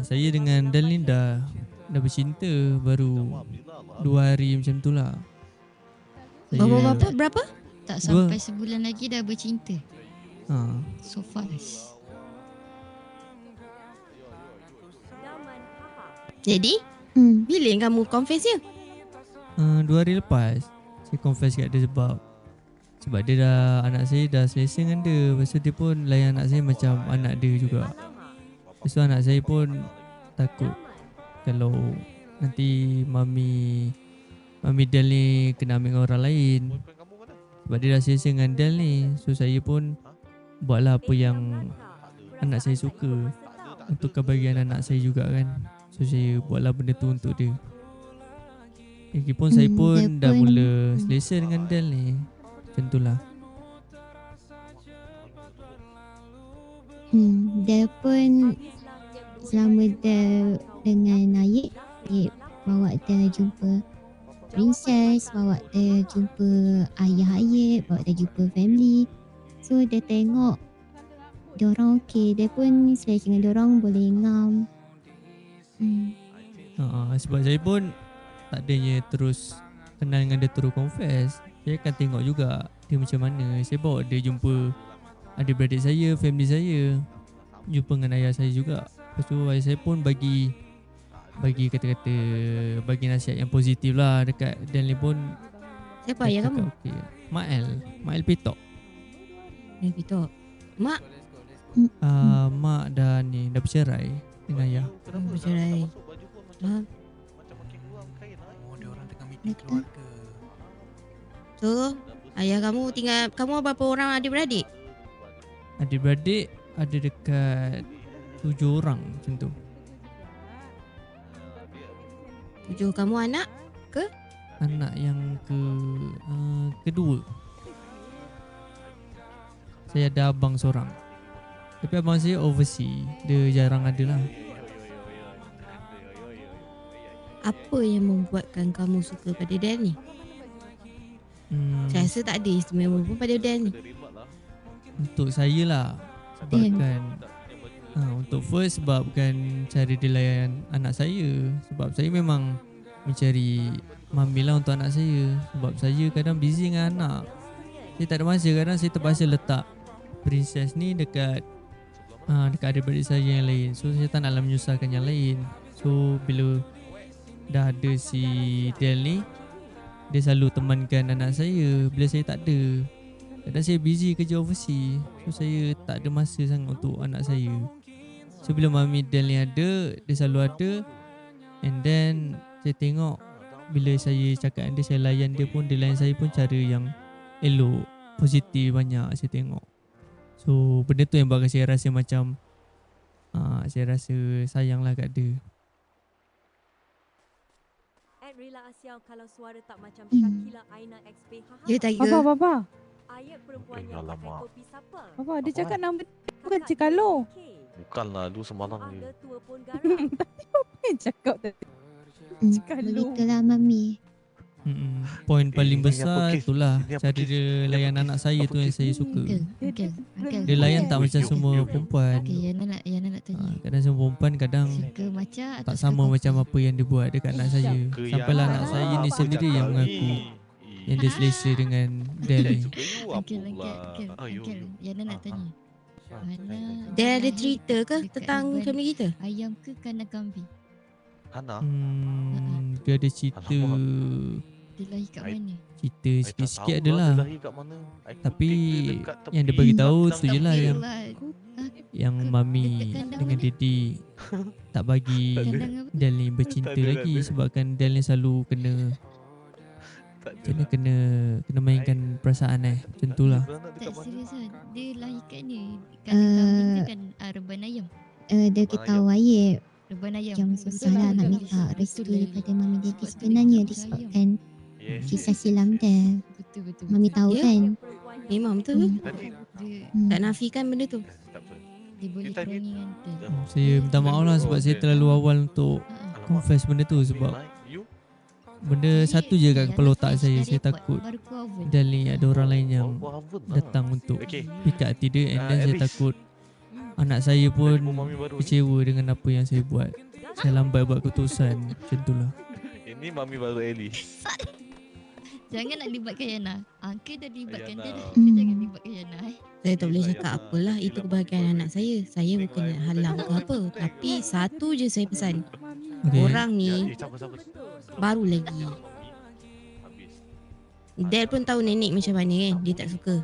Saya dengan Dalin dah bercinta baru 2 hari macam tu lah. Berapa? Tak sampai sebulan lagi dah bercinta. So fast. Jadi, bila kamu confess dia? 2 hari lepas saya confess kat dia sebab dia dah, anak saya dah selesa dengan dia. Lepas tu dia pun layan anak saya macam anak dia juga. Lepas tu anak saya pun takut kalau nanti Mami Del ni kena ambil dengan orang lain. Sebab dia dah selesa dengan Del ni. So saya pun buatlah apa yang anak saya suka, untuk kebahagiaan anak saya juga kan. So saya buatlah benda tu untuk dia. Lagipun saya pun dah mula selesa dengan Del ni. Macam tu lah. Dia pun selama dia dengan Ayik bawa dia jumpa princess, bawa dia jumpa ayah Ayik, bawa dia jumpa family. So dia tengok diorang okey, dia pun selesa dengan diorang, boleh ngam. Sebab saya pun tak adanya terus kenal dengan dia terus confess. Saya akan tengok juga dia macam mana. Saya bawa dia jumpa adik-beradik saya, family saya, jumpa dengan ayah saya juga. Lepas tu ayah saya pun bagi kata-kata, bagi nasihat yang positif lah dekat Del ni pun. Siapa ayah kamu? Okay. Mael Pitok. Mak? Mak dah bercerai dengan ayah. Bercerai. So, ayah kamu tinggal, kamu berapa orang adik-beradik? Adik-beradik ada dekat 7 orang macam tu. 7. Kamu anak ke? Anak yang kedua. Saya ada abang seorang. Tapi abang saya overseas, dia jarang ada lah. Apa yang membuatkan kamu suka pada Del ni? Saya rasa tak ada istimewa pun pada Del ni. Untuk saya lah, sebabkan untuk first sebabkan cara dia layan anak saya. Sebab saya memang mencari mami lah untuk anak saya. Sebab saya kadang busy dengan anak. Saya tak ada masa, kadang saya terpaksa letak princess ni dekat adik-beradik saya yang lain. So saya tak naklah menyusahkan yang lain. So bila dah ada si Del ni, dia selalu temankan anak saya bila saya tak ada. Kadang saya busy kerja overseas, so saya tak ada masa sangat untuk anak saya. So bila mami Del ni ada, dia selalu ada. And then saya tengok bila saya cakap dengan dia, saya layan dia pun, dia layan saya pun cara yang elok, positif banyak saya tengok. So benda tu yang buat saya rasa macam saya rasa sayang lah kat dia. Rila Asiau kalau suara tak macam Shakila Aina XP. Ya Tiger. Bapa. Ayat perempuan yang pakai kopi siapa? Bapa, dia cakap nama dia bukan Cik Kalo. Bukanlah, lu sembarang ni. Tua pun garang. Tapi apa yang cakap tadi? Cik Kalo. Begitulah Mami. Poin paling besar itulah cara dia layan anak saya tu yang saya suka. Dia layan tak macam semua perempuan. Yana nak tanya. Kadang semua perempuan kadang tak sama macam apa yang dia buat dekat anak saya. Sampailah anak saya ni sendiri yang mengaku yang dia selesa dengan Del ni. Uncle, Yana nak tanya. Dia ada cerita ke tentang family kita? Ayam ke kandang kambing? Hana? Dia ada cerita. Dia lahir kat mana? Cerita sikit-sikit adalah. Tapi yang dia bagi tahu tu je lah yang mami dengan Daddy tak bagi Del ni bercinta lagi. Sebabkan Del ni selalu kena mainkan perasaan macam tu lah. Tak serius lah. Dia lahir kat ni kandang kambing ke kan reban ayam? Dia ketahui Ayik Reban ayam. yang susah lah nak minta restu daripada Mami Daddy sebenarnya disebabkan kisah silam dia. Betul. Mami tahu kan? Memang betul. Tak nafikan benda tu. Dia boleh crowning kan. Saya minta maaf lah sebab saya terlalu awal untuk confess benda tu. Sebab benda satu je kat kepala otak saya. Saya takut Del ni ada orang lain yang datang untuk pick up hati dia. And then saya takut anak saya pun kecewa dengan apa yang saya buat. Saya lambat buat keputusan. Macam tu lah. Ini mami baru Ellie. Jangan nak libatkan Yana. Uncle dah libatkan dia dah. Hmm. Jangan libatkan Yana. Saya tak boleh cakap apalah. Itu kebahagiaan anak saya. Saya bukan nak halang ke apa. Tapi satu je saya pesan. Okay. Orang ni baru lagi. Dad pun tahu nenek macam mana kan. Dia tak suka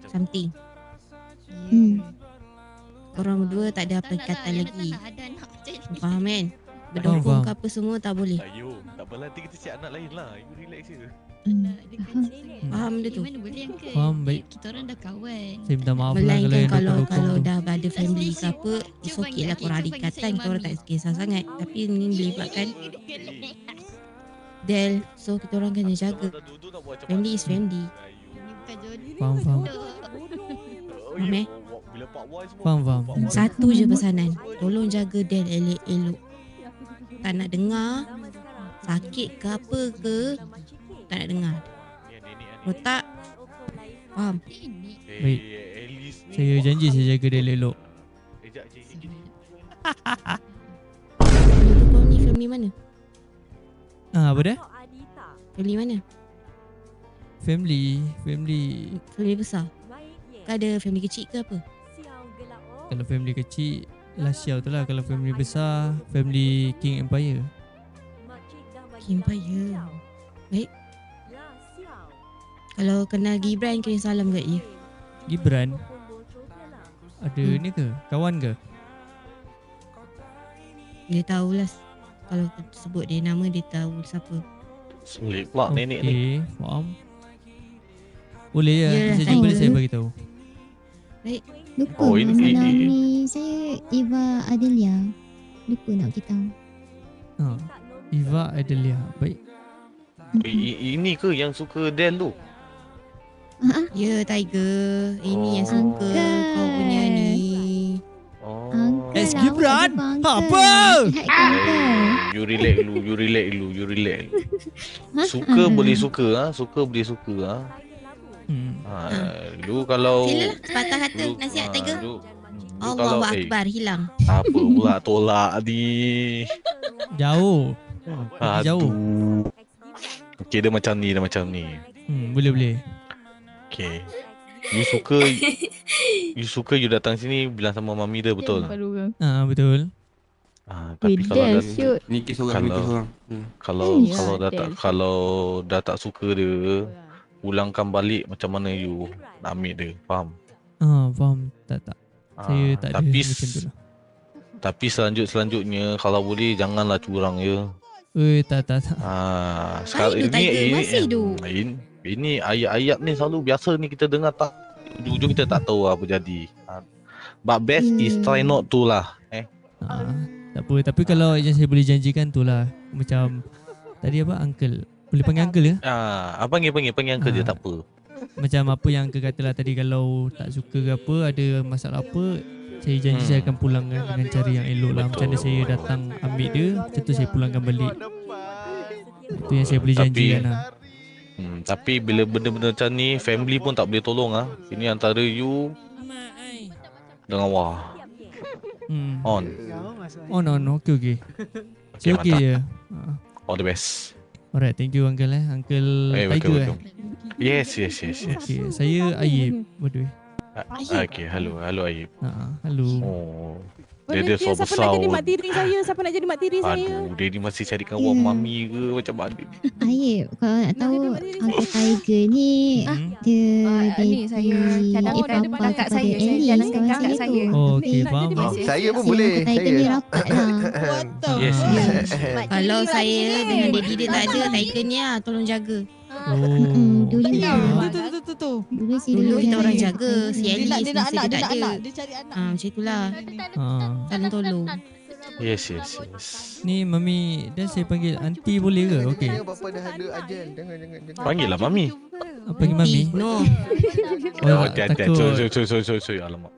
something. Korang berdua tak ada apa ikatan lagi. Faham kan? Berdukung ke apa semua tak boleh. Ayo, tak apalah, nanti kita cek anak lain lah. You relax je. Faham dia tu? Mana boleh Uncle? Faham, baik. Kita orang dah kawan. Saya minta maaf lah Melainkan kalau kalau dah ada family ke apa, it's okay lah korang ada ikatan, kita orang tak kisah sangat. Tapi ni melibatkan Del, so kita orang kena jaga. Family is family. Faham. Faham eh? Faham. Satu je pesanan, tolong jaga Del elok-elok. Tak nak dengar sakit ke apa ke, tak nak dengar. Kalau tak, faham? Baik. Saya janji saya jaga dia elok. Kau ni family mana? Apa dia? Family mana? Family besar. Ke ada family kecil ke apa? Kalau family kecil Last Xiao tu lah. Kalau family besar, family King Empire. King Empire. Baik. Kalau kenal Gibran, kena salam kat dia. Gibran ada ni ke? Kawan ke? Dia tahulah. Kalau sebut dia nama, dia tahu siapa. Selit pula nenek ni. Okay, faham. Boleh ya. Yalah, Saya jumpa dia, saya bagi tahu. Baik. Lupa Oh, nama ini- Nami saya Eva Adelia. Lupa nak beritahu. Eva Adelia. Baik. Ini ke yang suka Del tu? Ya, Tiger. Ini yang suka kau punya ni. Es Gibran. Apa? You relax dulu. Suka boleh suka Suka boleh suka Lu kalau Silalah, sepatah kata nasihat Tiger. kalau- Allahu Akbar, hilang. Apa pula tolak ni. Jauh. Jauh. Okay, dia macam ni. Boleh. Okay. You suka you datang sini bilang sama mami dia, betul? Betul. Tapi kalau shoot. Ni kes orang, kalau dah tak suka dia, pulangkan balik macam mana you nak ambil dia, faham? Faham. Tak. Saya tak ada tapi macam tu lah. Tapi selanjutnya kalau boleh janganlah curang ya. Tak. Sekarang Masih tu Tiger, masih tu. Ini ayat-ayat ni selalu biasa ni kita dengar, tak ujung-ujung kita tak tahu apa jadi. But best is try not to lah. Tak apa. Tapi kalau yang saya boleh janjikan tu lah. Macam tadi apa, uncle. Boleh panggil uncle ya? Panggil uncle je, tak apa. Macam apa yang uncle kata lah tadi, kalau tak suka ke apa, ada masalah apa, saya janji saya akan pulangkan dengan cara yang elok lah. Macam mana saya datang ambil dia, macam tu saya pulangkan balik. Itu yang saya boleh janjikan lah. Tapi bila benda-benda macam ni, family pun tak boleh tolong ah. Ini antara you dengan Wah. On. Okay. Saya okay je. All the best. Alright, thank you uncle Uncle Tiger welcome. Yes. Okay, saya Ayib. By the way. Okay, hello Ayib. Hello. Oh. Dia so Siapa besar. nak jadi mak tiri saya? Siapa nak jadi mak tiri saya? Aduh, dia ni masih carikan wang mami ke macam mana ni? Ayib, kalau nak tahu Uncle Tiger ni dia ni saya cadang dah depan kakak saya. Saya cadangkan kakak saya. Okay, faham. Saya pun boleh. Tiger ni rapat lah. Yes. Kalau saya dengan daddy dia tak ada, Tiger ni lah tolong jaga. Dulu Dulu kita orang jaga. Si Alice Dia nak masa anak, dia tak ada. dia cari anak. Macam itulah. Saling tolong. Yes. Ni mami dan saya panggil aunty boleh ke? Okey. Bapa dah ada ajal. Jangan. Panggil lah mami. Panggil mami. No. Sorry. Alamak.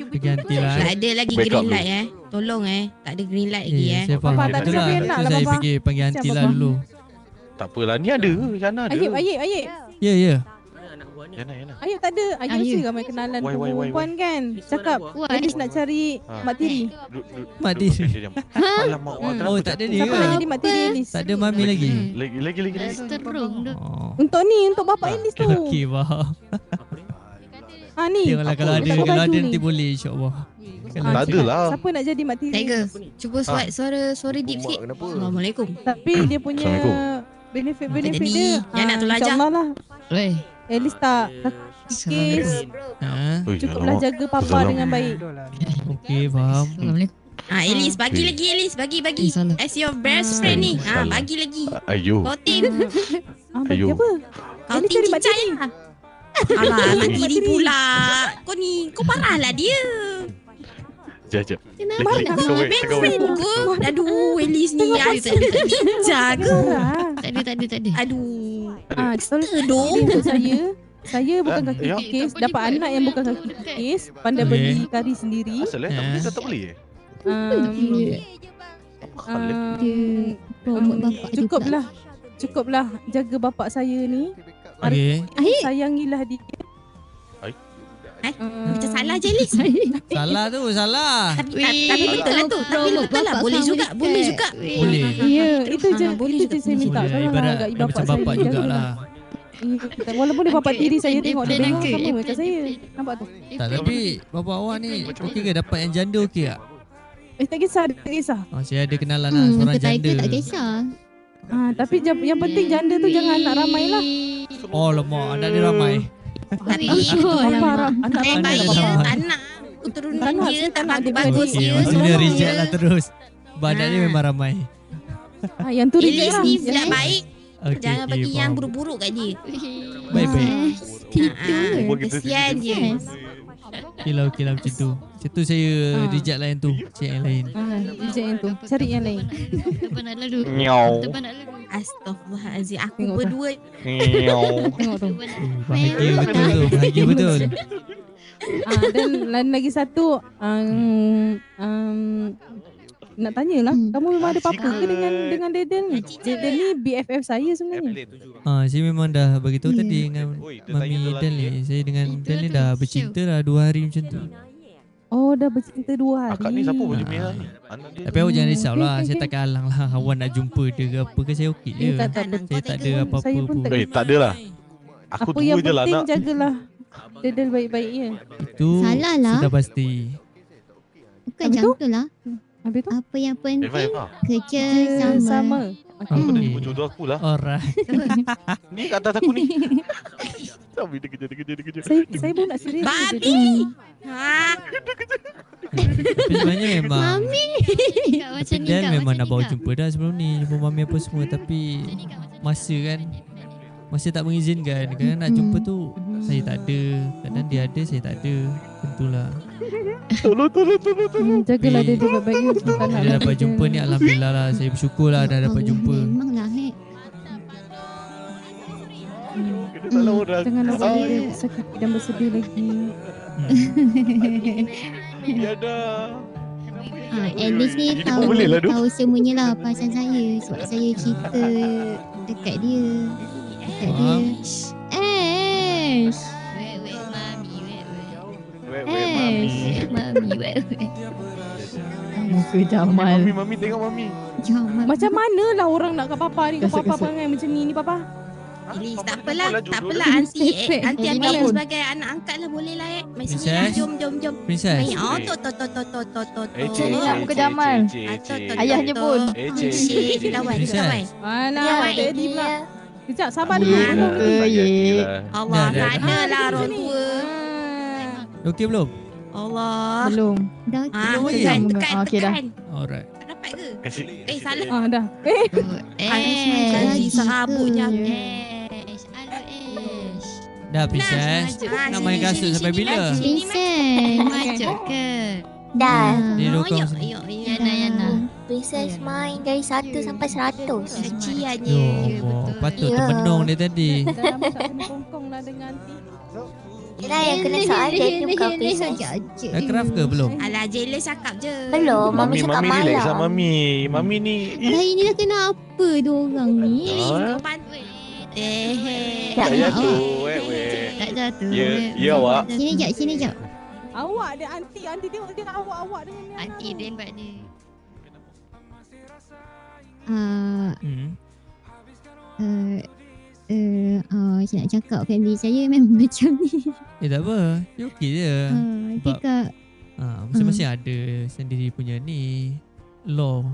Pergi aunty lah. Tak ada lagi green light Tolong Tak ada green light lagi Saya faham. Betul lah. Tu saya panggil aunty lah dulu. Tak apalah, ni ada ke? Sana ada. Ayib. Ya. Yana. Ayah tak ada. Ayah mesti ramai kenalan Why? perempuan kan. Cakap Elis nak cari mak tiri. Mak tiri. Alamak, Oh, tak ada dia Siapa ke? nak jadi mak tiri Elis? Tak ada mami lagi. Lagi. Terung tu. Untuk ni, untuk bapak Elis tu. Okey, faham. Ni. Tengoklah kalau ada nanti boleh insya-Allah. Tak ada lah. Siapa nak jadi mak tiri? Tiger, cuba suara deep sikit. Assalamualaikum. Tapi dia punya benefit dia. Yang nak tolong ajar. InsyaAllah lah. Weh. Elis tak kes. Cukuplah jaga papa dengan baik. Okey, faham. Elis bagi lagi Elis, bagi. As your best friend ni. Bagi lagi. Ayo. Protein. Ayo. Kau tinggi cai lah. Alah, mak tiri pula. Kau parahlah dia. Jap. Kenapa nak best friend kau? Aduh, Elis ni ninja ke? Tak ada. Aduh. Untuk saya bukan kaki kikis. Dapat anak yang bukan kaki kikis. Pandai beli kari sendiri. Asal tapi kita tak beli Cukuplah jaga bapak saya ni. Sayangilah dia. Macam salah je Elis. Salah. Tapi betul lah tu. Tapi betul lah. Boleh juga. Boleh. Ya, itu je saya minta. Ibarat macam bapak jugalah. Walaupun dia bapak tiri saya tengok dia memang sama macam saya. Nampak tu? Tak, tapi bapak awak ni okey ke dapat yang janda okey tak? Tak kisah. Saya ada kenalan lah seorang janda. Tak kisah. Tapi yang penting janda tu jangan anak ramai lah. Oh lemak, anak dia ramai. Anak Anak keturunan dia tak bagus dia. Maksudnya reject lah terus. Badan dia memang ramai. Yang tu reject lah. Elis ni pula baik. Okay, Jangan bagi yang buruk-buruk kat dia. Baik. Kesian dia. Okey lah macam tu. Macam tu saya reject lah yang tu. Cari yang lain. Reject yang tu. Cari yang lain. Depan nak lalu. Astaghfirullahalazim. Aku berdua. Tengok tu. Bahagia betul. Dan lagi satu nak tanyalah, kamu memang ada apa-apa ke dengan Dedel ni? Dedel ni BFF saya sebenarnya. Saya memang dah beritahu tadi dengan Mami Del ni. Saya dengan Del ni dah bercinta dah 2 hari macam tu. Oh, dah bercinta 2 hari. Akak ni siapa baju merah ni? Tapi awak jangan risau lah. Saya takkan halang lah awak nak jumpa dia ke apa ke. Saya okey je. Saya tak ada apa-apa pun. Tak ada lah. Aku tunggu je lah nak. Apa yang penting jagalah Dedel baik-baik ya. Itu salah lah. Sudah pasti. Bukan macam tu lah. Apa yang penting kerja sama. Aku dah jumpa jodoh aku lah. Alright. Ni kat atas aku ni. Tapi dia kerja. Saya pun nak serius. Babi. Tapi sebenarnya memang Macam ni Del memang nak bawa jumpa dah sebelum ni. Jumpa Mami apa semua. Tapi masa tak mengizinkan. Kadang nak jumpa tu saya tak ada. Kadang dia ada, saya tak ada. Tentulah. Tolong. Jagalah dia baik-baik. Dia dapat jumpa ni alhamdulillah lah. Saya bersyukur lah dah dapat jumpa. Memanglah Jangan nak buat dia sakit dan bersedih lagi. Ya dah. Elis ni tahu semuanya lah pasal saya. Sebab saya cerita dekat dia. Mami. Muka Jamal. Mami tengok Mami. Macam mana lah orang nak kat papa ni. Papa perangai macam ni papa. Elis tak apalah. Aunty ambil sebagai anak angkat lah. Boleh lah Mari sini jom. Princess. Ni lah muka Jamal. Ayahnya pun. Kawan. Mana daddy pula. Sekejap sabar dulu. Allah mana lah orang tua. Okey belum? Allah. Belum. Dah tekan. Okey dah. Alright. Dapat ke? Salah. Dah. Kasih serabutnya. Dah Princess. Nak main kasut sampai bila? Princess. Macam ke? Dah. Dia dokong. Yana. Princess main dari 1 sampai 100. Keciannya. Patut termenung dia tadi. Dalam tak kena kongkong lah dengan aunty. Yelah yang kena soalan tu bukan Princess. Dah craft ke belum? Alah jealous cakap je. Belum, Mami cakap Mami relax lah malam. Mami ni. Hari ni dah kena apa diorang ni? Tak Tak payah tu. Tak ada. lah tu. Ya, awak. Sini jap. Awak ada anti tengok dia awak dengan ni. Aunty dia buat ni. Saya nak cakap family saya memang macam ni. Tak apa. Dia okey je. Sebab Kak. masing-masing ada sendiri punya ni law.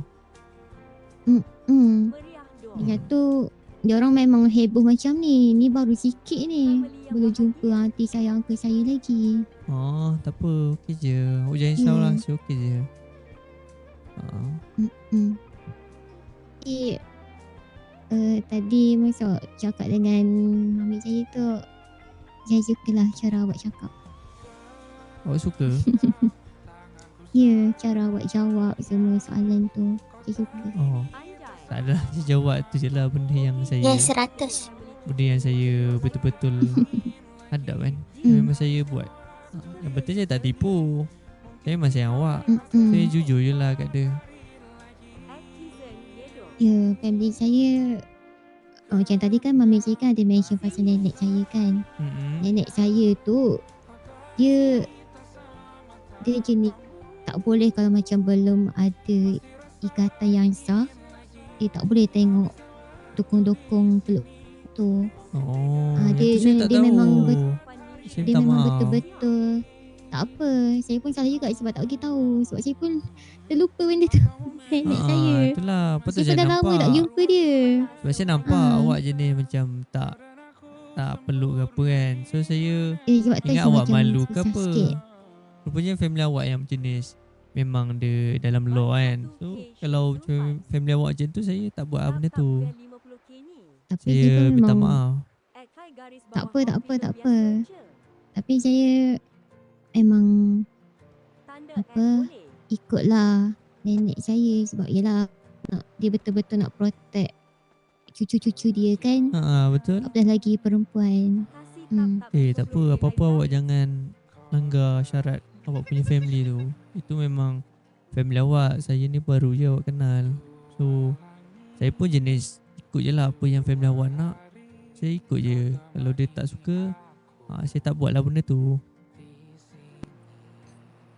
Yang tu diorang memang heboh macam ni. Ni baru sikit ni. Belum jumpa aunty saya, uncle saya lagi. Tak apa. Okey je. Awak jangan risau lah. So okey je. Tadi masa cakap dengan mami saya tu, saya sukalah cara awak cakap. Awak suka? Ya, cara awak jawab semua soalan tu. Saya suka. Tak ada lah. Saya jawab tu je lah benda yang saya... Yes, 100. Benda yang saya betul-betul hadap kan. Memang saya buat. Yang betul saya tak tipu. Saya memang sayang awak. Saya jujur je lah kat dia. Ya, family saya macam tadi kan mami saya kan ada mention pasal nenek saya kan. Nenek saya tu dia jenis tak boleh kalau macam belum ada ikatan yang sah, dia tak boleh tengok dukung-dukung peluk tu. Dia memang betul-betul tak apa. Saya pun salah juga sebab tak bagi tahu. Sebab saya pun terlupa benda tu. Nenek saya. Itulah. Patut saya dah lama tak jumpa dia. Sebab saya nampak awak jenis macam tak peluk ke apa kan. So saya ingat awak malu ke apa. Rupanya family awak yang jenis memang dia dalam law kan. So kalau family awak macam tu, saya tak buat benda tu. Tapi saya minta maaf. Tak apa. Tapi saya memang ikutlah nenek saya sebab yelah dia betul-betul nak protect cucu-cucu dia kan. Betul. Apalagi lagi perempuan. Tak apa. Apa-apa awak jangan langgar syarat awak punya family tu. Itu memang family awak. Saya ni baru je awak kenal. So saya pun jenis ikut je lah apa yang family awak nak. Saya ikut je. Kalau dia tak suka, saya tak buat lah benda tu.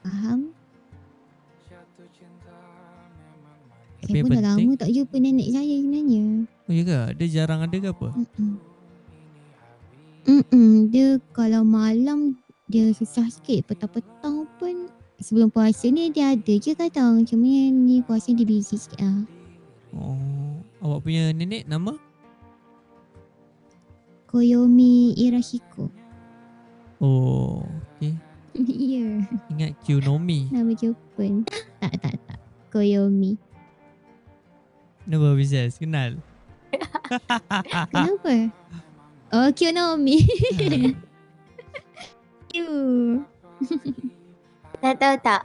Faham? Tapi saya pun dah lama tak jumpa nenek saya sebenarnya. Oh ya ke? Dia jarang ada ke apa? Dia kalau malam dia susah sikit. Petang-petang pun sebelum puasa ni dia ada je kadang. Cuma ni puasa dia busy sikit lah. Awak punya nenek nama? Koyomi Irashiko. Okay. Ya. Ingat Kyonomi. Nama Jepun. Tak. Koyomi. Kenapa Bizes? Kenal? Kenapa? Kyonomi. Nak tahu tak?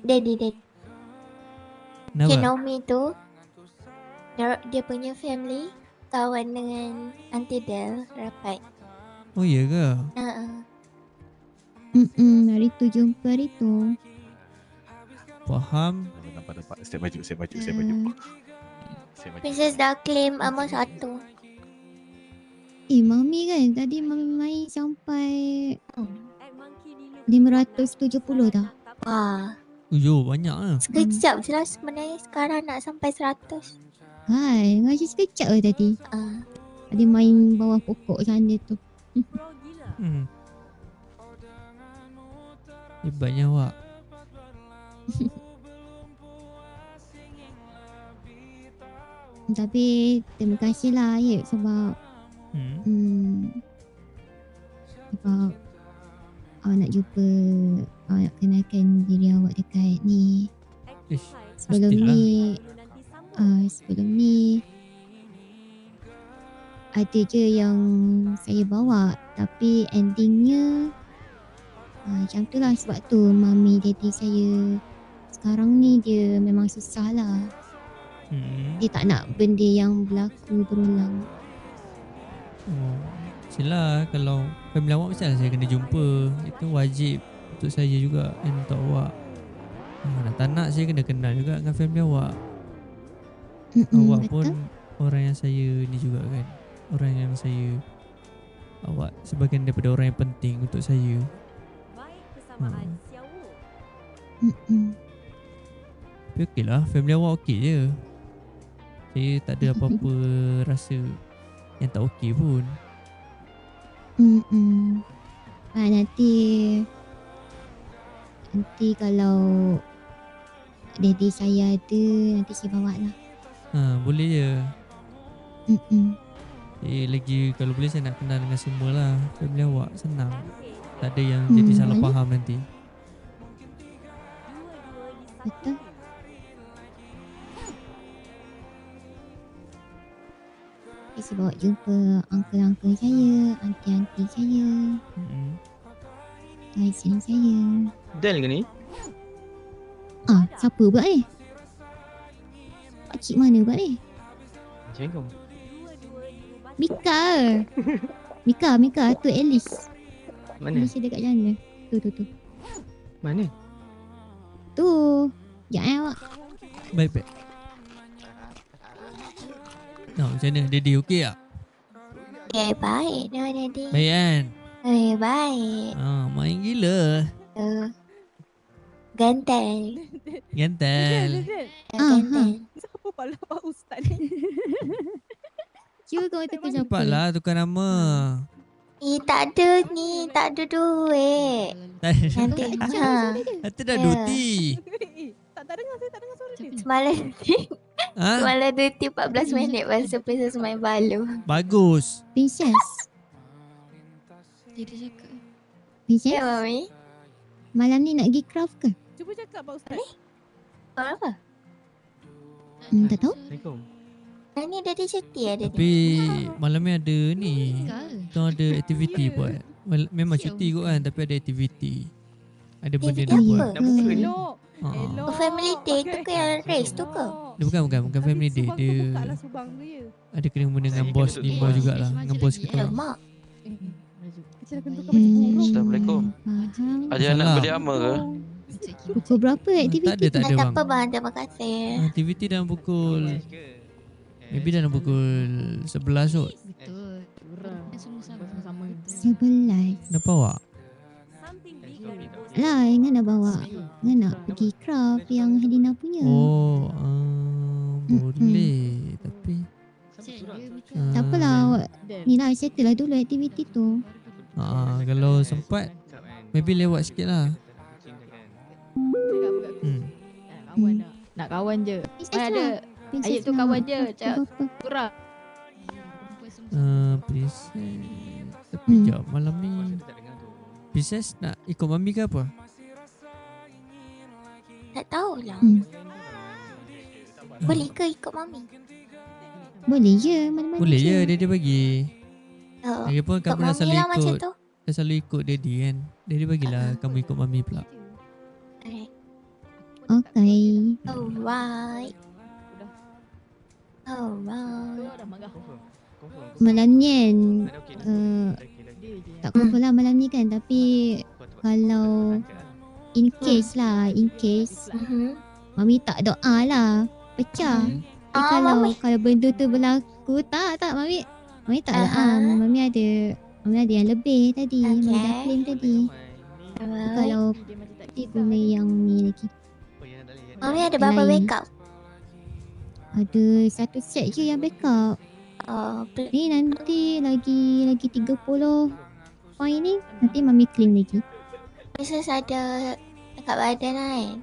Daddy. Kinomi tu dia punya family kawan dengan Auntie Del rapat. Oh iya ke? Hari tu jumpa hari tu. Faham. Nampak. Saya baju. Princess dah claim Amos 1. Mami kan tadi mami main sampai 570 dah. Wah. Banyak lah. Sekejap je lah sebenarnya. Sekarang nak sampai 100. Hai, ngaji sekejap ke tadi? Tadi main bawah pokok sana tu. Hebatnya awak. Tapi terima kasih lah Ayub sebab sebab awak nak jumpa, awak nak kenalkan diri awak dekat ni. Sebelum ni ada je yang saya bawa tapi endingnya macam tu lah. Sebab tu mami daddy saya sekarang ni dia memang susah lah. Dia tak nak benda yang berlaku berulang. Silah kalau family awak mesti saya kena jumpa. Itu wajib untuk saya juga dan untuk awak. Nak tak nak saya kena kenal juga dengan family awak. Awak betul? Pun orang yang saya ni juga kan. Orang yang saya Awak sebahagian daripada orang yang penting untuk saya. Tapi okey lah, family awak okey je. Saya tak ada apa-apa rasa yang tak okey pun. Nanti kalau daddy saya ada, nanti saya bawa lah. Boleh je. Lagi kalau boleh saya nak kenal dengan semua lah. Family awak senang. Tak ada yang jadi salah faham nanti. Betul. Saya bawa jumpa uncle-uncle saya, aunty-aunty saya, cousin saya. Del ke ni? Siapa pula ni? Pakcik mana pula ni? Assalamualaikum. Mika tu Alice. Mana? Alice dekat jana. Tu. Mana? Tu. Sekejap awak. Baik. Macam mana? Daddy okey tak? Baik dah Daddy. Baik kan? Baik. Main gila. Gantel. Siapa pula Pak Ustaz ni? Cuba kau kata siapa? Cepatlah tukar nama. Tak ada ni. Tak ada duit. Nanti. Kata dah duty. Tak dengar suara dia. Semalam duty 14 minit. Lepas tu Princess main balu. Bagus. Princess. Dia cakap. Princess. Ya Mami. Malam ni nak pergi craft ke? Cuba cakap Pak Ustaz. Apa? Tak tahu. Assalamualaikum. Ni Daddy cuti ada. Tapi malam ni ada ni. Kita ada aktiviti buat. Memang cuti kot kan, tapi ada aktiviti. Ada benda nak buat. Nak buka ni. Family day tu ke yang race tu ke? Dia bukan family day. Dia ada kena dengan bos Nimba jugalah. Dengan bos kita. Mak. Assalamualaikum. Ada anak beriama ke? Pukul berapa aktiviti? Tak ada bang. apa bang, terima kasih. Aktiviti dalam pukul maybe dalam pukul 11 kot. Betul. Sama-sama. 11. Kenapa awak? Lah, Ingan nak bawa. Ingan nak pergi craft yang Helena punya. Boleh. Tapi tak apalah awak. Ni lah, settle lah dulu aktiviti tu. Kalau sempat maybe lewat sikit lah. Nak kawan je. Ada. Ayat tu kawan je. Kurang. Princess. Tapi jap malam ni Princess nak ikut mami ke apa? Tak tahulah. Boleh ke ikut Mami? Boleh je, mana-mana. Boleh je, dia bagi. Lagipun Ikut kamu dah Mami selalu lah macam ikut. tu. Dah selalu ikut daddy kan. Daddy bagilah kamu ikut mami pula. Okay. Alright. Malam ni kan tak apa lah malam ni kan, tapi kalau in case Mami tak doa lah pecah. Kalau benda tu berlaku tak Mami tak doa. Mami ada yang lebih tadi. Mami dah claim tadi. Kalau dia guna yang ni lagi. Mami ada berapa backup? Ada satu set je yang backup. Ni nanti lagi 30 point ni. Nanti Mami claim lagi. Princess ada dekat badan kan?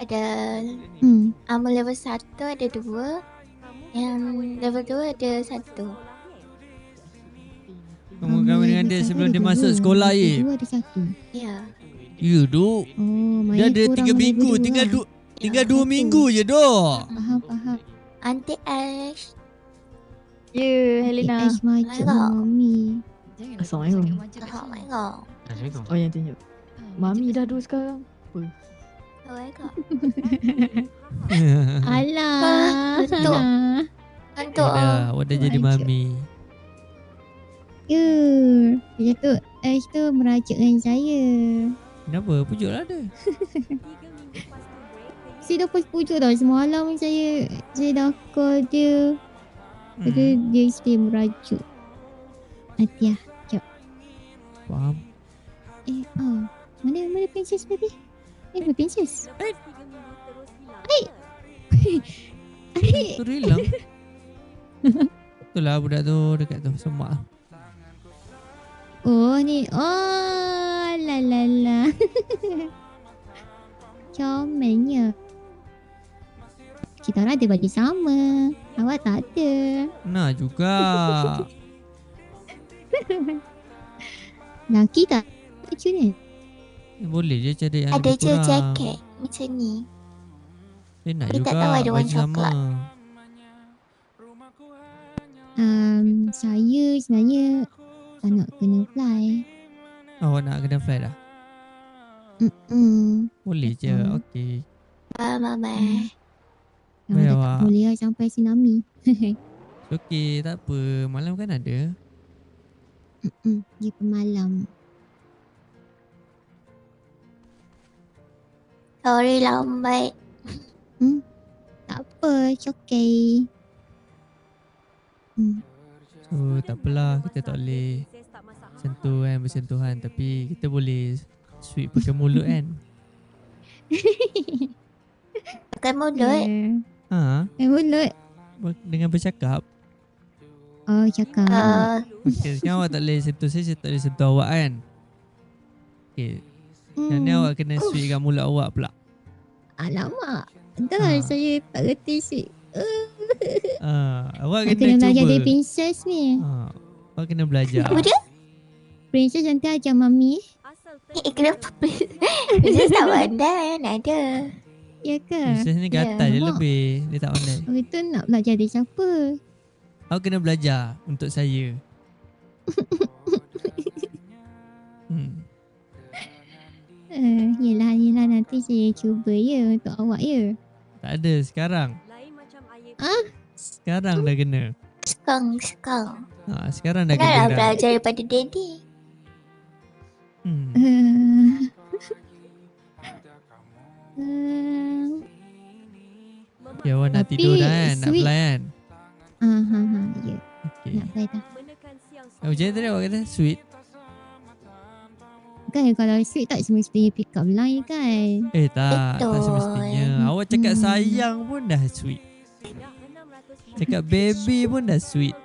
Ada armor level 1 ada 2. Yang level 2 ada 1. Kamu kahwin dengan dia sebelum dia masuk sekolah ye. 2 ada 1. Ya. Ya duk. Dia ada 3 minggu. Tinggal 2 minggu je duk. Faham. Auntie Ash. Ya, Helena. Ash macam Mami. Assalamualaikum. Assalamualaikum. Oh, yang tunjuk. Mami dah 2 sekarang. Apa? Assalamualaikum. Alah. Hantuk. Awak dah jadi mami. Ya. Macam tu Ash tu merajuk dengan saya. Kenapa? Pujuklah dia. Saya dah pujuk tau. Semalam saya dah call dia. Dia stay merajuk. Hati Faham. Mana princess baby? My princess. Tu hilang. Itulah budak tu dekat tu semak. Oh ni. Oh la la la. Comelnya. Kita orang ada baju sama. Awak tak ada. Nah juga. Laki tak? Macam ni? Boleh je cari yang Ada lebih je kurang. jaket macam ni. Saya nak Tapi juga tak tahu ada warna baju sama. coklat. Saya sebenarnya tak nak kena fly. Awak nak kena fly dah? Boleh je. Okey. Bye. Baik Tak awak. boleh lah sampai tsunami. Okey, tak apa. Malam kan ada. Dia pemalam. Sorry lambat. Tak apa, it's okay. So tak apalah. Kita tak boleh sentuh kan, bersentuhan. Tapi kita boleh sweet pakai mulut kan. Pakai mulut? Ha? Pakai mulut? Dengan bercakap. Oh, cakap. Okay, sekarang awak tak boleh sentuh saya tak boleh sentuh awak kan. Okay. Yang ni awak kena sweet kat mulut awak pula. Alamak. Dah saya tak reti sweet. Awak Nak kena belajar cuba. dari princess ni. Awak kena belajar. Apa dia? Princess nanti ajar mami. Kenapa princess tak pandai? Ada. Ya ke? Princess ni gatal je lebih. Dia tak pandai. Oh, itu nak belajar dari siapa? Awak kena belajar untuk saya. Yelah nanti saya cuba ya untuk awak ya. Tak ada sekarang. Sekarang dah kena. Sekarang. Sekarang dah Kenapa kena dah. belajar daripada daddy? Ya awak nak tidur dah kan? Nak fly kan? Ya. Okay. Nak fly dah. Macam mana tadi awak kata? Sweet? Kan kalau sweet tak semestinya pick up line kan. Tak semestinya. Awak cakap sayang pun dah sweet. Cakap baby pun dah sweet.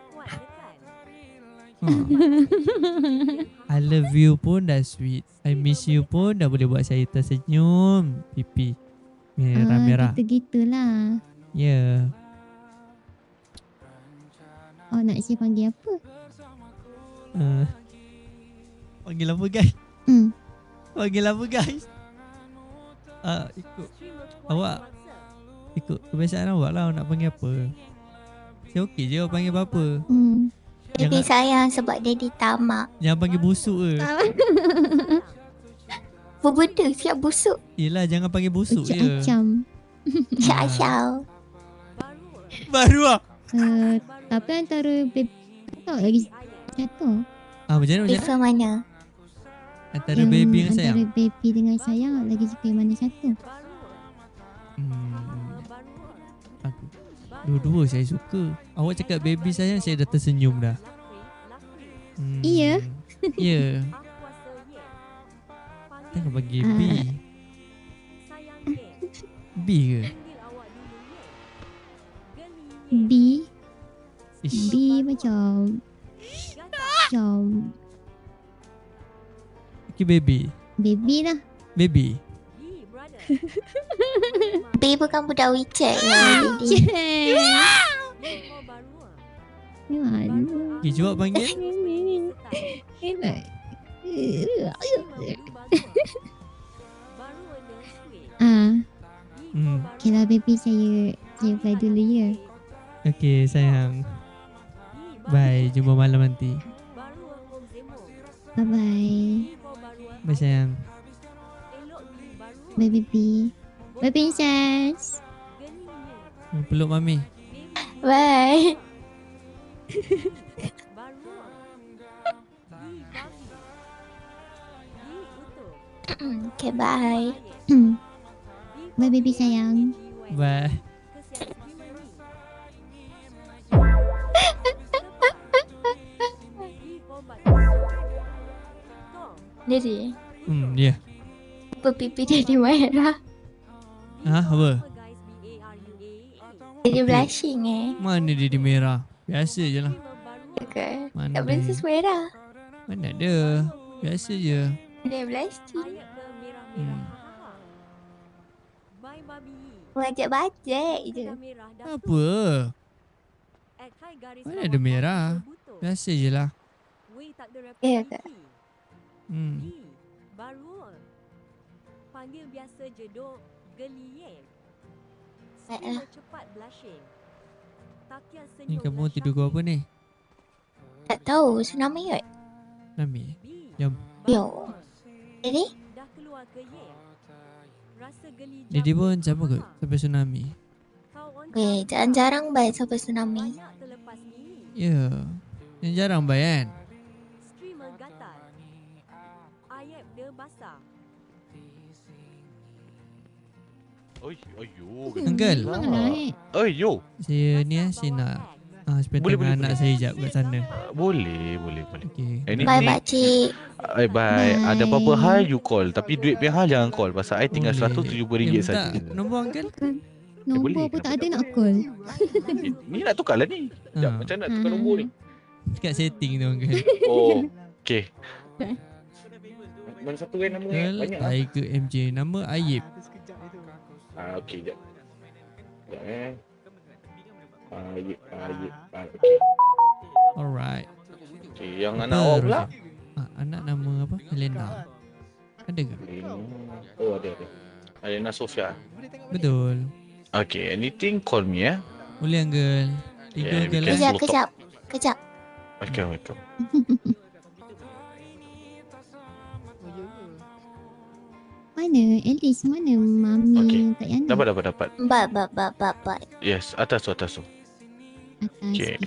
I love you pun dah sweet. I miss you pun dah boleh buat saya tersenyum. Pipi merah-merah. Gitu-gitulah. Ya. Oh nak saya panggil apa? Panggil apa guys? Panggil apa guys? Ikut awak. Ikut kebiasaan awak lah nak panggil apa. Saya okey je awak panggil apa-apa. Daddy sayang sebab daddy tamak. Jangan panggil busuk ke. Apa benda siap busuk? Yelah jangan panggil busuk je. Macam. Syal. Baru lah. Tapi antara baby tak lagi jatuh. Macam mana? Prefer mana? Antara baby dengan sayang. Antara baby dengan sayang lagi suka yang mana satu? Dua-dua saya suka. Awak cakap baby sayang saya dah tersenyum dah. Iya. Ya. Tengok bagi B. B ke? B. Ish. B macam Okay baby. baby lah. Baby. B bukan budak WeChat lah. Malu. Okay jawab panggil. Okay lah baby, saya fly dulu ya. Okay sayang. Bye, jumpa malam nanti. Bye bye. Bye sayang. Bye baby. Bye princess. Peluk mami. Bye. Okay bye. Bye baby sayang. Bye. Dari. Ya. Apa pipi dia di merah? Apa? Jadi blushing Mana dia di merah? Biasa je lah. Okay. Mana Tak princess merah. Mana ada? Biasa je. Dia blushing. Hmm. Bajet-bajet je. Apa? Mana ada merah? Biasa je lah. Ya ke? Baru. Panggil biasa je dok. Geli Baiklah. Cepat blushing. Takian Ni senyum. kamu tidur kau apa ni? Tak tahu. Tsunami kot. Nami. Jom. Yo. Jadi? Dah keluar ke ye? Rasa geli Jadi pun siapa kot sampai tsunami? Jarang baik sampai tsunami. Ya. Yang jarang baik kan? streamer gatal. Ayat dia basah. Oi, ayo. Uncle. Ayo. Saya ni saya nak spend time dengan anak saya sekejap kat sana. Boleh. Okay. Bye pakcik. Bye. Ada apa-apa hal you call. Tapi duit punya hal jangan call. Pasal I tinggal RM170 saja. Nombor uncle? Nombor pun tak ada nak call. Ni nak tukar lah ni. Sekejap, macam nak tukar nombor ni. Dekat setting tu uncle. Oh, okay. Mana satu nama banyak lah. Tiger MJ. Nama Ayib. Okay, sekejap. Ayib. Okay. Alright. Okay, yang anak awak pula? Anak nama apa? Helena. Ada ke? Oh, ada. Helena Sofia. Betul. Okay, anything call me ya. Boleh uncle. Tidur uncle lah. Kejap. Welcome. Mana? Alice mana? Mami Kak Yana? Dapat. Bye. Yes, atas tu. Atas. Okay.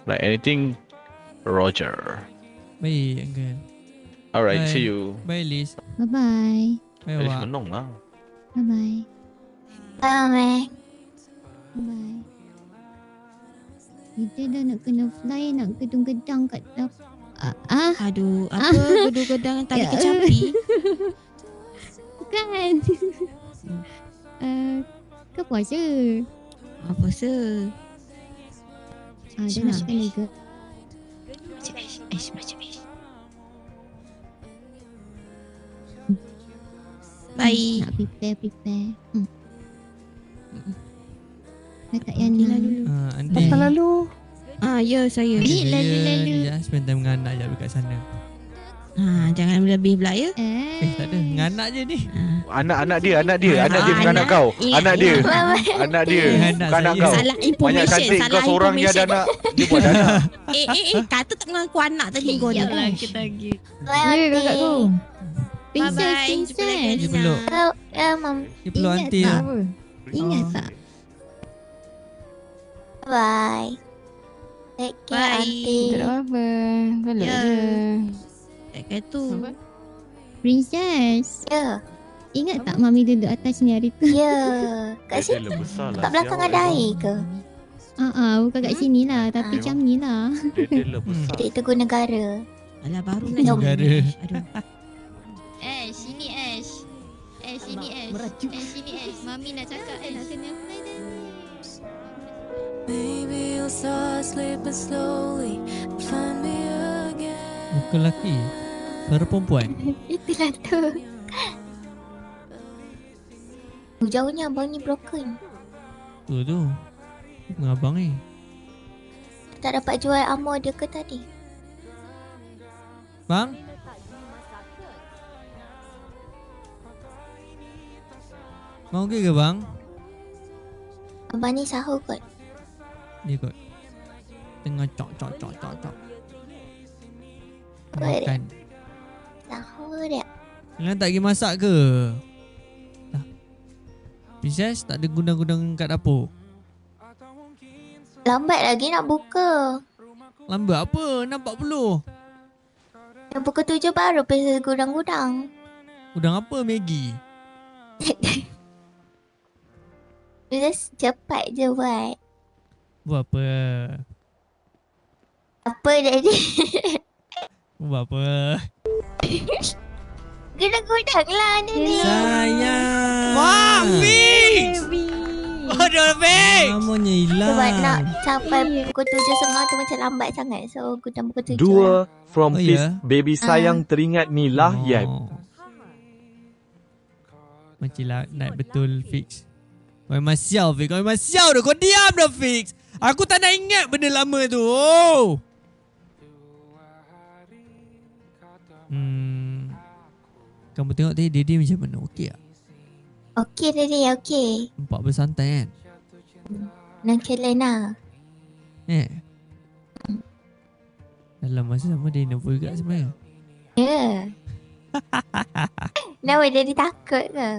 Like anything, Roger. Baik uncle. Alright, Bye. see you. Bye Liz. Bye-bye. Bye Alice awak. menong lah. Bye-bye. Bye. Bye. Kita dah nak kena fly, nak gedung-gedang kat Aduh, apa gedung-gedang tali kecapi? Bukan. Kau puasa? Puasa. Dah nak kena ke? Macam Bye. Nak prepare. Kak Yana dulu. Aunty. Ya saya. Lalu. Ya, spend time dengan anak je dekat sana. Jangan lebih pula ya. Tak ada. Dengan anak je ni. Anak dia bukan anak kau. Anak dia. Bukan anak kau. Salah Banyak information. cantik kau Salah seorang ni ada information. anak. Dia buat anak. Kata tak mengaku anak tadi kau ni. Yalah kita lagi. Ya kakak tu. Princess. Dia peluk. Mam. Dia peluk aunty tak? tu. Ingat tak? Bye. Take care, auntie. Tak apa. Peluk je. Kayak tu. Princess. Ya. Ingat tak Mami duduk atas ni hari tu? Ya. Kat Dia sini. besar lah. Kat belakang ada air ke? Bukan kat sini lah. Tapi macam ni lah. Dia besar. Di Teguh Negara. Alah baru nak Negara. Sini Ash. Sini Ash. Mami nak cakap nak kena fly dah. Maybe you'll start sleeping slowly and find me again. Muka lelaki. Suara perempuan. Itulah tu. Jauhnya abang ni broken. Tu. Abang ni. Tak dapat jual armor dia ke tadi? Bang? Mau ke bang? Abang ni sahur kot. Dia kot. Tengah cok. Boleh. Makan. Sahur dia. Jangan tak pergi masak ke? Dah. Princess tak ada gudang-gudang kat dapur. Lambat lagi nak buka. Lambat apa? Nampak peluh. Yang pukul 7 baru pergi gudang-gudang. Gudang apa Maggi? Just cepat je buat. Buat apa? Apa jadi? Buat apa? Gudang-gudang lah ni. Sayang. Wah, Fix! Aduh, Fix! Namanya hilang. Sebab nak sampai pukul 7.30 tu macam lambat sangat. So gudang pukul 7 lah. Dua from Oh, Fizz, ya? baby sayang teringat ni lah Yap. Macam lah naik betul Fix. Kau memang sial Fix. Kau memang sial dah. Kau diam dah Fix. Aku tak nak ingat benda lama tu. Oh. Kamu tengok tadi Dede macam mana? Okey tak? Okey tadi, okey. Nampak bersantai kan? Nonchalant lah. Dalam masa sama dia nervous juga sebenarnya. Ya. Kenapa jadi takut ke?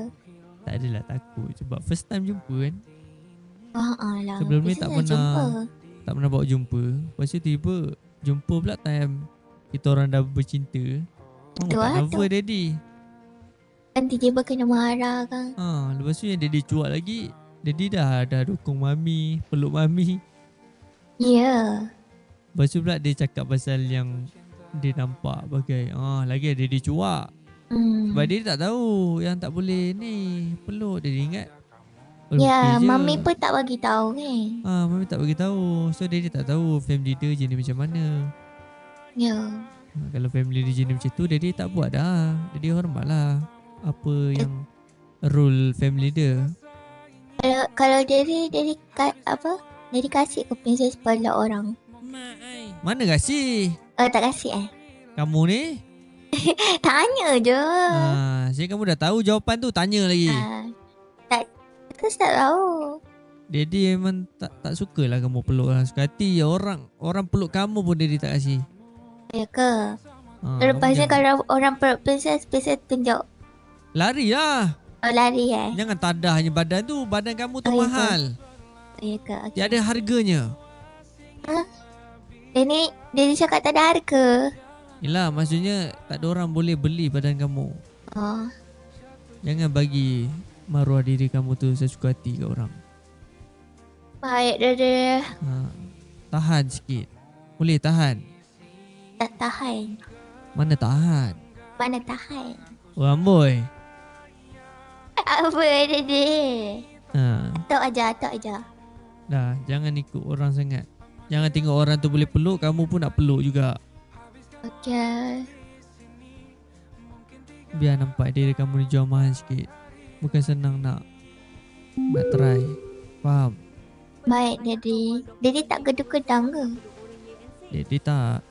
Tak adalah takut. Sebab first time jumpa kan. Lah. Sebelum ni tak pernah bawa jumpa. Lepas tu tiba jumpa pula time kita orang dah bercinta. Tak nervous Daddy. Kan tiba-tiba kena marah kan. Lepas tu yang Daddy cuak lagi, Daddy dah dukung Mami, peluk Mami. Ya. Lepas tu pula dia cakap pasal yang dia nampak bagai lagi Daddy cuak. Sebab dia tak tahu yang tak boleh ni peluk. Dia ingat Ya, okay Mami pun tak bagi tahu kan. Mami tak bagi tahu. So dia tak tahu family dia jenis macam mana. Ya. Kalau family dia jenis macam tu, dia tak buat dah. Dia hormat lah apa yang rule family dia. Kalau Daddy apa? Daddy kasih ke princess pada orang. Mana kasih? Tak kasih Kamu ni? Tanya je. Saya kamu dah tahu jawapan tu, tanya lagi. Aku tak tahu. Daddy memang tak sukalah kamu peluk orang suka hati. Orang peluk kamu pun Daddy tak kasih. Ya ke? Lepasnya kalau orang peluk princess tunjuk. Lari lah. Lari Jangan tadahnya badan tu. Badan kamu tu mahal. Ya ke? Okay. Dia ada harganya. Dia cakap tak ada harga. Yelah, maksudnya tak ada orang boleh beli badan kamu. Jangan bagi maruah diri kamu tu sesuka hati ke orang. Baik dah. Tahan sikit. Boleh tahan? Tak tahan. Mana tahan? Mana tahan? Oh amboi. Apa Dede? Atok aja. Dah, jangan ikut orang sangat. Jangan tengok orang tu boleh peluk, kamu pun nak peluk juga. Okey. Biar nampak diri kamu ni jual mahal sikit. Bukan senang nak try. Faham? Baik Daddy. Daddy tak gedung-gedang ke? Daddy tak.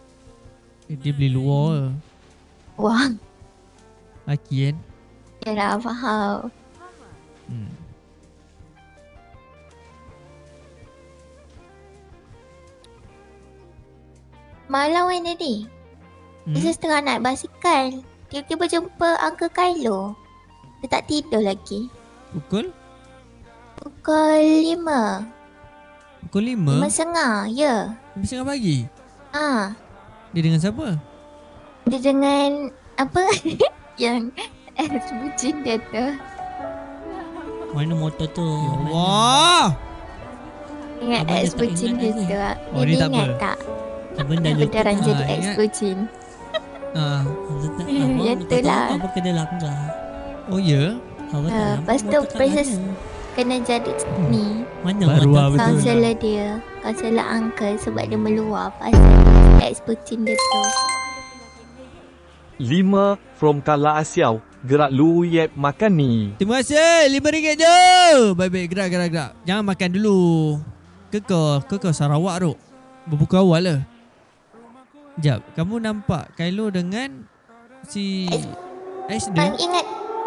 Daddy beli luar. Wah. Laki kan? Yalah, faham. Malam kan Daddy? Dia setengah naik basikal. Tiba-tiba jumpa Uncle Kylo. Dia tak tidur lagi. Pukul 5. Pukul 5? 5.30, ya. 5.30 pagi? Dia dengan siapa? Dia dengan apa? Yang bucin dia tu. Mana motor tu? Wah! Ingat bucin dia tu. Dia tak ingat apa? tak? Benda beneran jadi ex-bucin. Ya itulah. Apa kena langgar? Oh ya? Lepas tu princess kena jadi ni. Mana baru betul. Kaunselor dia. Kaunselor uncle sebab dia meluar pasal ex-bucin dia tu. 5 from Kala Asiau. Gerak lu Yep makan ni. Terima kasih. RM5 je. Baik-baik, gerak. Jangan makan dulu. Kekau Sarawak tu. Berbuka awal lah. Sekejap, kamu nampak Kylo dengan si Ash dia?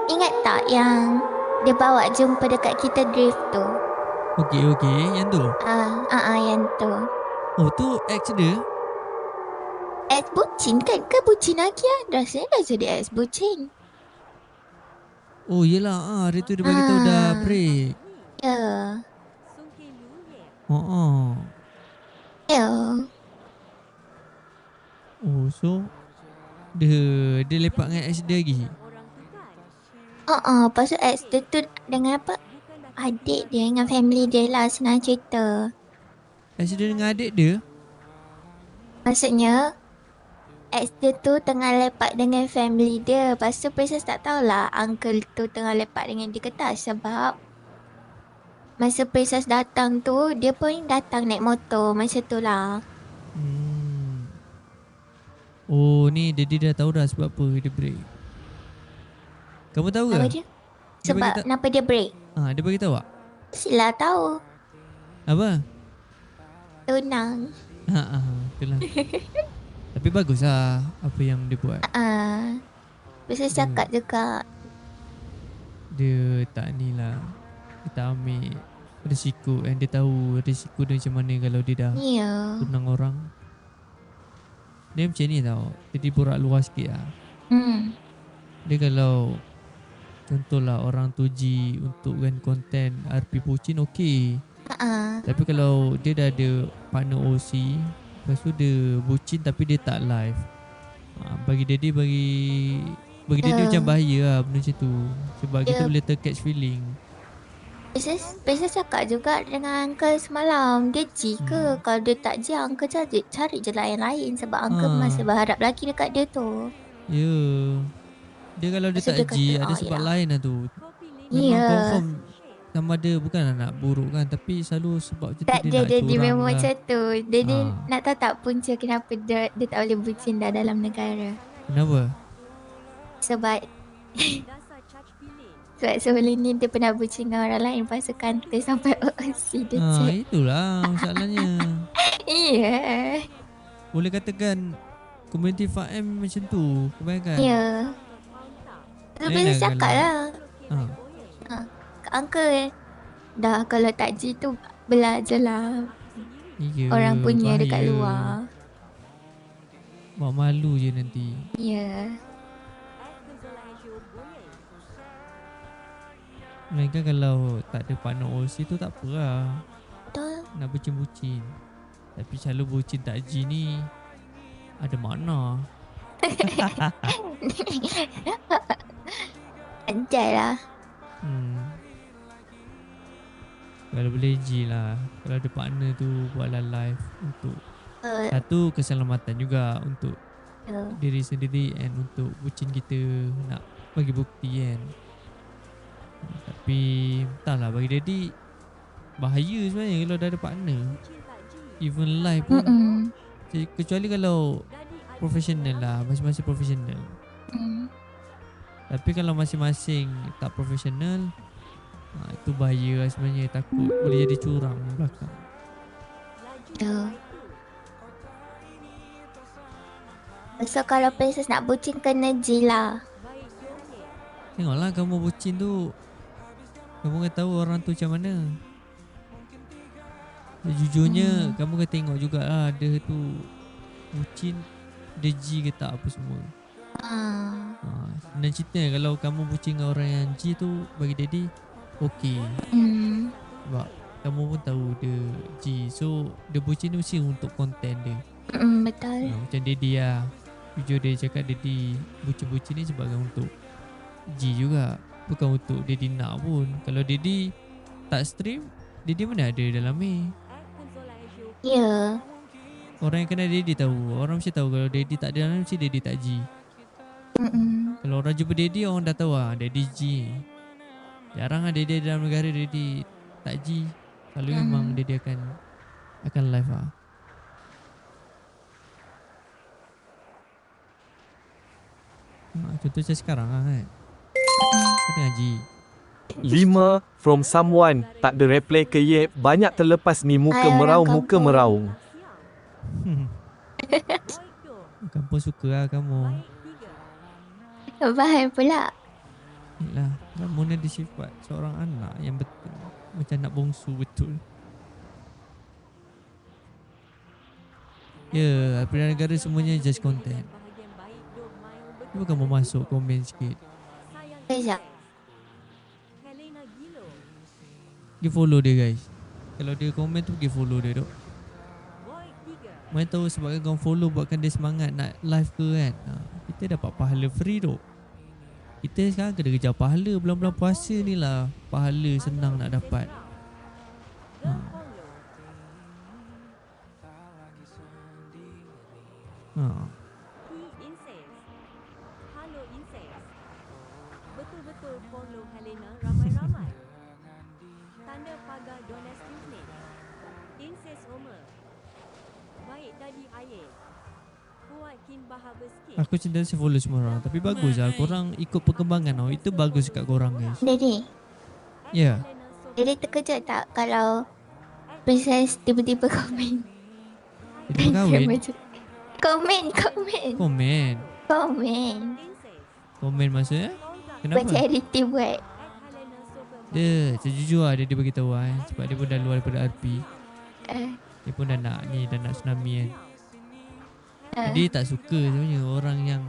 Ingat tak yang dia bawa jumpa dekat kita drift tu? Okey, yang tu? Yang tu. Oh, tu ex dia? Ex bucin kan? Ke bucin lagi lah? Rasanya dah jadi ex bucin. Oh, yelah. Hari tu dia bagi tahu dah break. Ya. Ya. Oh, so dia lepak dengan ex dia lagi? Lepas tu ex dia tu dengan apa? Adik dia dengan family dia lah, senang cerita. Ex dia dengan adik dia? Maksudnya ex dia tu tengah lepak dengan family dia. Lepas tu Princess tak tahulah uncle tu tengah lepak dengan dia ke tak. Sebab masa Princess datang tu, dia pun datang naik motor. Masa tu lah. Oh ni Daddy dah tahu dah sebab apa dia break. Kamu tahu ke? Apa dia? Sebab kenapa dia break? Dia bagi tahu tak? Sila tahu. Apa? Tunang. Itulah. Tapi bagus lah apa yang dia buat. Princess cakap juga. Dia tak ni lah. Dia tak ambil risiko. And dia tahu risiko dia macam mana kalau dia dah tunang orang. Dia macam ni tau. Jadi borak luar sikit lah. Dia kalau contohlah orang tuji untuk kan konten RP Pocin okey. Tapi kalau dia dah ada partner OC, lepas tu dia bucin tapi dia tak live, bagi Daddy bagi Daddy macam bahaya lah benda macam tu. Sebab kita boleh tercatch feeling. Princess cakap juga dengan uncle semalam. Dia G ke? Kalau dia tak G, uncle cari je lain lain. Sebab uncle masih berharap lagi dekat dia tu. Ya. Dia kalau dia tak G, ada sebab lain lah tu. Ya. Memang confirm sama ada bukan nak buruk kan, tapi selalu sebab macam Tak tu dia dia nak curang memang lah. macam tu. Dia nak tahu tak punca kenapa dia tak boleh bucin dah dalam negara. Kenapa? Sebab sebelum ni dia pernah bucin dengan orang lain. Lepas tu kan dia sampai OC dia check. Itulah masalahnya. Iya. Boleh katakan community 5M macam tu kebanyakan. Ya. Princess cakap lah. Uncle dah kalau tak G tu belajar lah. Orang punya bahaya. dekat luar. Buat malu je nanti. Ya. Melainkan kalau tak ada partner OC tu tak apa lah. Betul. Nak bucin-bucin. Tapi selalu bucin tak G ni ada makna. Anjay lah. Kalau boleh G lah. Kalau ada partner tu buatlah live untuk satu keselamatan juga untuk diri sendiri and untuk bucin kita nak bagi bukti kan. Tapi entahlah bagi Daddy bahaya sebenarnya kalau dah ada partner. Even live pun kecuali kalau profesional lah, masing-masing profesional. Tapi kalau masing-masing tak profesional, itu bahaya lah sebenarnya. Takut boleh jadi curang belakang. So kalau Princess nak bucin kena G lah. Tengoklah kamu bucin tu, kamu kan tahu orang tu macam mana. Jujurnya kamu kan tengok jugalah dia tu bucin, dia G ke tak apa semua. Dan cerita kalau kamu bucin dengan orang yang G tu bagi Daddy okey. Sebab kamu pun tahu dia G. So dia bucin tu mesti untuk konten dia. Betul. Macam Daddy lah. Jujur dia cakap Daddy bucin-bucin ni sebagai untuk G juga. Bukan untuk Daddy nak pun. Kalau Daddy tak stream, Daddy mana ada dalam ni. Ya. Orang yang kenal Daddy tahu. Orang mesti tahu kalau Daddy tak ada dalam ni, mesti Daddy tak G. Kalau orang jumpa Daddy, orang dah tahu lah Daddy G. Jarang lah Daddy dalam negara Daddy tak G. Selalu memang Daddy akan live lah. Contoh macam sekarang lah kan. Kau tengah G. 5 from someone tak ada reply ke Yep. Banyak terlepas ni muka meraung, muka meraung. Kampung suka lah kamu. Faham pula. Yalah, kamu ni ada sifat seorang anak yang betul. Macam anak bongsu betul. Ya, pilihan negara semuanya just content. Cuba kamu masuk komen sikit. Sekejap. Pergi follow dia guys. Kalau dia komen tu pergi follow dia dok. Mana tahu sebab kau follow buatkan dia semangat nak live ke kan. Kita dapat pahala free dok. Kita sekarang kena kejar pahala. Bulan-bulan puasa ni lah pahala senang nak dapat. follow Helena ramai-ramai. Tanda pagar domestic plate. Inses Homer. Baik tadi air. Kuatkin bahawa sikit. Aku sentiasa follow semua orang. Tapi bagus lah. Korang ikut perkembangan tau. Itu bagus kat korang guys. Dede, Ya. Dede terkejut tak kalau Princess tiba-tiba komen? Dia kahwin. Komen. Komen maksudnya? Kenapa? Buat charity buat. Dia sejujur lah dia beritahu lah sebab dia pun dah luar daripada RP. Dia pun dah nak tsunami kan. Dia tak suka sebenarnya orang yang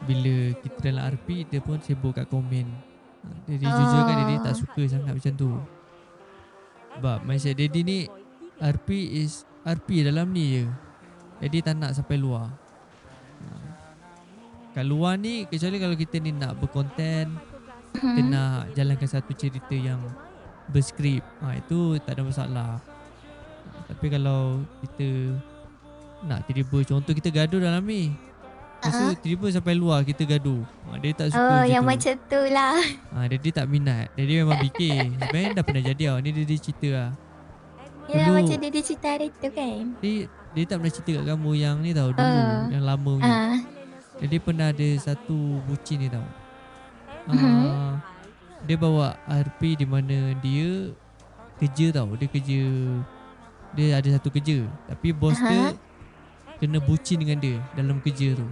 bila kita dalam RP dia pun sibuk kat komen. Dia jujur kan dia tak suka sangat macam tu. Sebab mindset Daddy ni RP dalam ni je. Jadi tak nak sampai luar. Kat luar ni kecuali kalau kita ni nak berkonten, kita nak jalankan satu cerita yang berskrip, itu tak ada masalah. Tapi kalau kita nak tiba-tiba, contoh kita gaduh dalam ni, lepas tu tiba-tiba sampai luar kita gaduh, dia tak suka Oh, yang tu. macam tu lah. Dia tak minat. Dia memang fikir sebenarnya dah pernah jadi ni dia cerita lah. Yelah macam dia cerita hari tu kan. Dia tak pernah cerita kat kamu yang ni tau dulu, yang lama punya. Dia pernah ada satu bucin ni tau. Dia bawa RP di mana dia kerja tau. Dia ada satu kerja, tapi bos dia kena bucin dengan dia dalam kerja tu.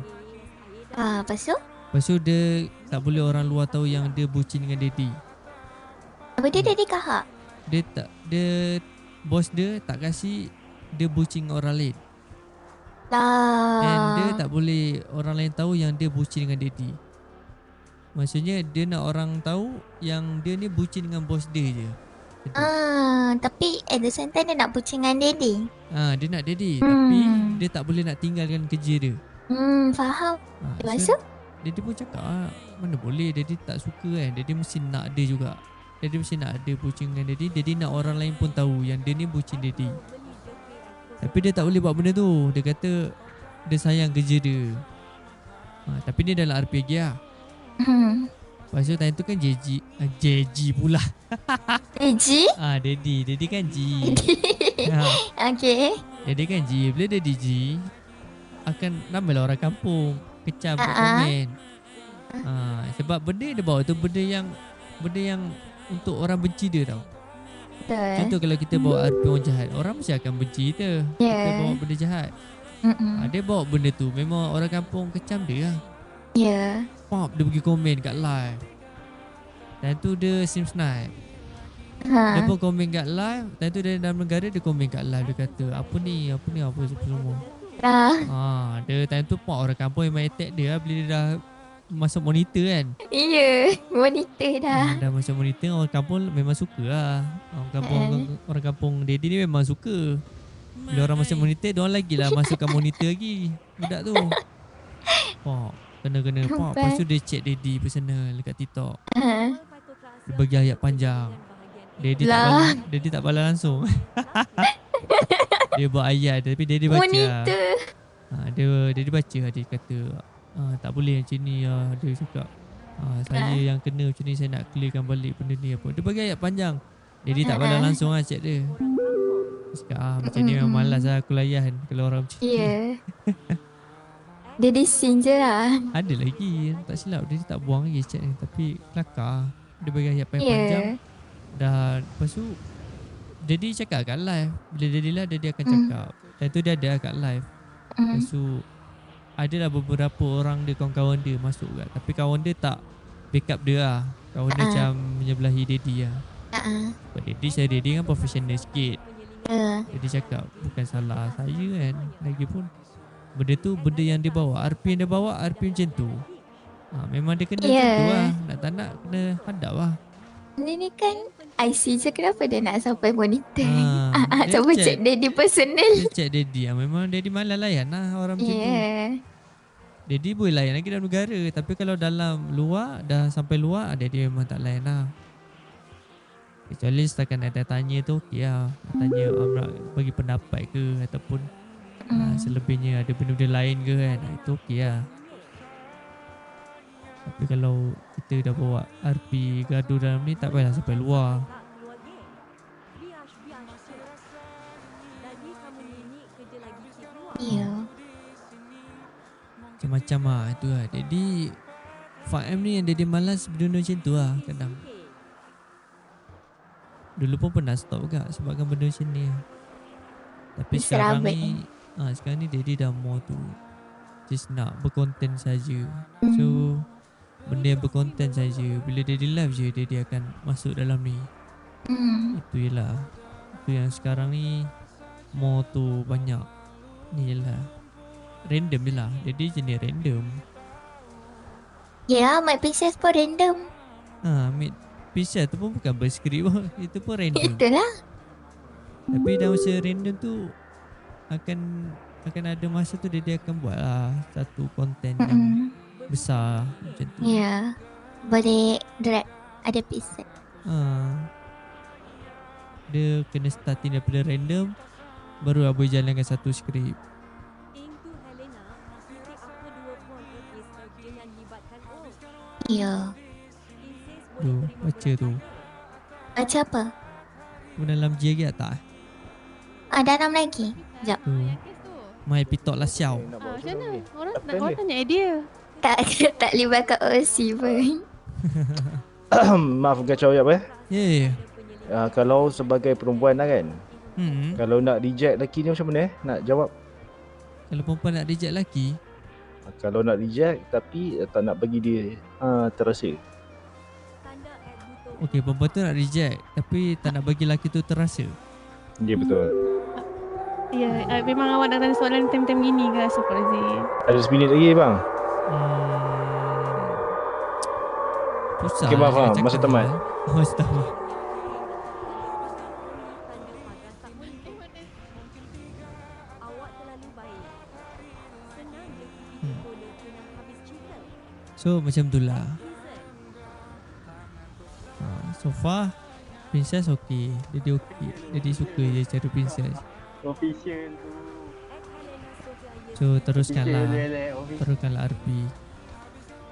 Lepas tu? Lepas tu dia tak boleh orang luar tahu yang dia bucin dengan Daddy. Apa dia Daddy kahak? Bos dia tak kasih dia bucin dengan orang lain. Lah. And dia tak boleh orang lain tahu yang dia bucin dengan Daddy. Maksudnya dia nak orang tahu yang dia ni bucin dengan bos dia je. Tapi at the same time dia nak bucin dengan Daddy. Dia nak Daddy tapi dia tak boleh nak tinggalkan kerja dia. Faham. Lepas So, tu? Daddy pun cakap mana boleh, Daddy tak suka kan. Daddy mesti nak ada juga. Daddy mesti nak ada bucin dengan Daddy. Daddy nak orang lain pun tahu yang dia ni bucin Daddy. Tapi dia tak boleh buat benda tu. Dia kata dia sayang kerja dia. Tapi dia dalam RPG lah. Lepas tu time tu kan JG pula. JG? Daddy kan G. Okay. Daddy kan G. Bila Daddy G akan ramailah orang kampung kecam kat komen. Sebab benda yang dia bawa tu benda yang untuk orang benci dia tau. Betul. Contoh kalau kita bawa RP orang jahat, orang mesti akan benci kita. Kita bawa benda jahat. Dia bawa benda tu memang orang kampung kecam dia lah. Pop dia pergi komen kat live. Dan tu dia sim snipe. Dia pun komen kat live. Dan tu dia dalam negara dia komen kat live. Dia kata apa ni apa semua. Dia time tu pop orang kampung memang attack dia lah bila dia dah masuk monitor kan. Monitor dah. Dah masuk monitor, orang kampung memang suka lah. Orang kampung Daddy ni memang suka. Bila orang masuk monitor, diorang lagi lah masukkan monitor lagi. Budak tu pop kena pop. Lepas tu dia chat Daddy personal dekat TikTok. Dia bagi ayat panjang. Daddy tak balas langsung. Dia buat ayat tapi Daddy baca. Monitor. Daddy baca. Dia kata tak boleh macam ni. Dia cakap saya yang kena macam ni, saya nak clearkan balik benda ni apa. Dia bagi ayat panjang. Daddy tak balas langsung lah chat dia. Dia cakap macam ni memang malas lah aku layan kalau orang macam ni. Daddy sin je lah. Ada lagi tak silap Daddy tak buang lagi chat ni. Tapi kelakar. Dia bagi ayat panjang. Dan lepas tu Daddy cakap kat live. Bila Daddy live Daddy akan cakap. Dan tu dia ada kat live. Lepas tu adalah beberapa orang dia, kawan-kawan dia masuk kat. Tapi kawan dia tak backup dia lah. Kawan dia macam menyebelahi Daddy lah. Sebab Daddy kan profesional sikit. Daddy cakap bukan salah saya kan. Lagipun benda tu benda yang dia bawa. RP yang dia bawa RP macam tu. Memang dia kena macam tu lah. Nak tak nak kena hadap lah. Ini kan IC je, kenapa dia nak sampai monitor? Sampai chat Daddy personal. Dia chat Daddy. Memang Daddy malas layan lah orang macam tu. Daddy boleh layan lagi dalam negara. Tapi kalau dalam luar, dah sampai luar, Daddy memang tak layan lah. Kecuali setakat nak tanya tu okey lah. Tanya nak bagi pendapat ke ataupun selebihnya ada benda-benda lain ke kan. Itu okey lah. Tapi kalau kita dah bawa RP gaduh dalam ni, tak payahlah sampai luar. Ya. Macam-macam lah itu lah. Jadi Faham ni yang dia malas benda macam tu lah kadang. Dulu pun pernah stop juga sebabkan benda macam ni. Tapi sekarang ni sekarang ni Daddy dah more tu just nak berkonten saja. So benda yang berkonten saja. Bila Daddy live je, Daddy akan masuk dalam ni. Itu je lah. Itu yang sekarang ni more tu banyak. Ni je lah, random je lah. Daddy jenis random. Ya, Mike Princess pun random. Mid Pisah tu pun bukan berskrip pun. Itu pun random. Itulah. Tapi dah masa random tu akan ada masa tu dia akan buat lah satu konten yang besar macam tu. Ya. Boleh drag ada episode. Dia kena starting daripada random, baru boleh jalankan satu skrip. Ya. Tu baca tu. Baca apa? Dalam J lagi tak? Dalam lagi. Sekejap. Tu. Mai pitok lah siau. Macam mana? Orang tanya idea. Tak libatkan OC pun. Maaf kacau jap Ya. Kalau sebagai perempuan lah kan. Kalau nak reject lelaki ni macam mana nak jawab? Kalau perempuan nak reject lelaki? Kalau nak reject tapi tak nak bagi dia terasa. Okey, perempuan tu nak reject tapi tak nak bagi lelaki tu terasa. Ya, betul. Ya, memang awak nak tanya soalan time-time gini ke Astagfirullahaladzim? Ada 10 minit lagi bang. Susah. Okay, faham. Masa tamat. Masa tamat. So macam tu lah. So far Princess okey. Dia okey. Dia suka je cara Princess. Official tu. So teruskanlah. Teruskanlah RP.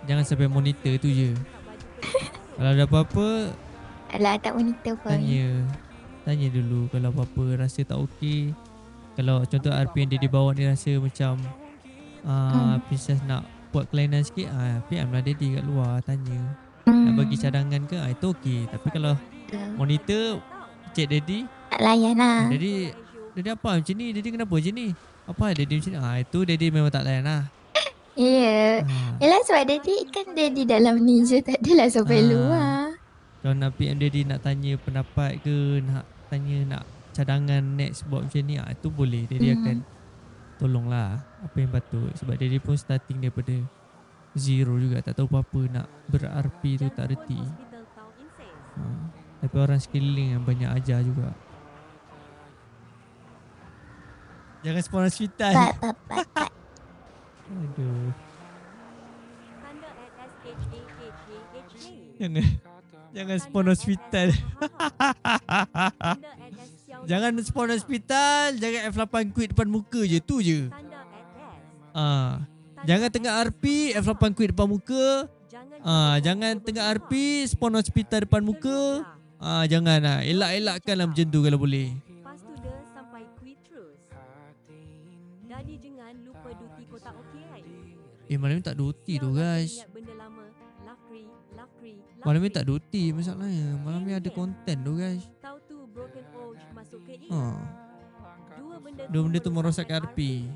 Jangan sampai monitor tu je. Kalau ada apa-apa, alah tak monitor pun. Tanya dulu kalau apa-apa rasa tak okey. Kalau contoh RP yang dia dibawa ni rasa macam Princess nak buat kelainan sikit, PM lah Daddy kat luar, tanya. Nak bagi cadangan ke, itu okey. Tapi kalau monitor cek Daddy, tak layan lah. Daddy apa macam ni? Daddy kenapa macam ni? Apa Daddy macam ni? Itu Daddy memang tak layan lah. Ya. Yalah sebab Daddy kan Daddy dalam ni je, tak adalah sampai luar. Kalau nak PM Daddy nak tanya pendapat ke, nak tanya nak cadangan next buat macam ni, itu boleh. Daddy akan tolonglah apa yang patut. Sebab Daddy pun starting daripada zero juga, tak tahu apa-apa, nak ber-RP tu tak reti. Tapi orang sekeliling yang banyak ajar juga. Jangan spawn hospital. Aduh. Jangan spawn hospital. Jangan spawn hospital. Jangan F8 quit depan muka je. Tu je. Jangan tengah RP F8 quit depan muka. Jangan tengah RP spawn hospital depan muka. Jangan lah. Elak-elakkan lah macam tu kalau boleh. Malam ni tak duty tu guys. Malam ni tak duty masalahnya. Malam ni ada konten tu guys. Dua benda tu merosakkan RP.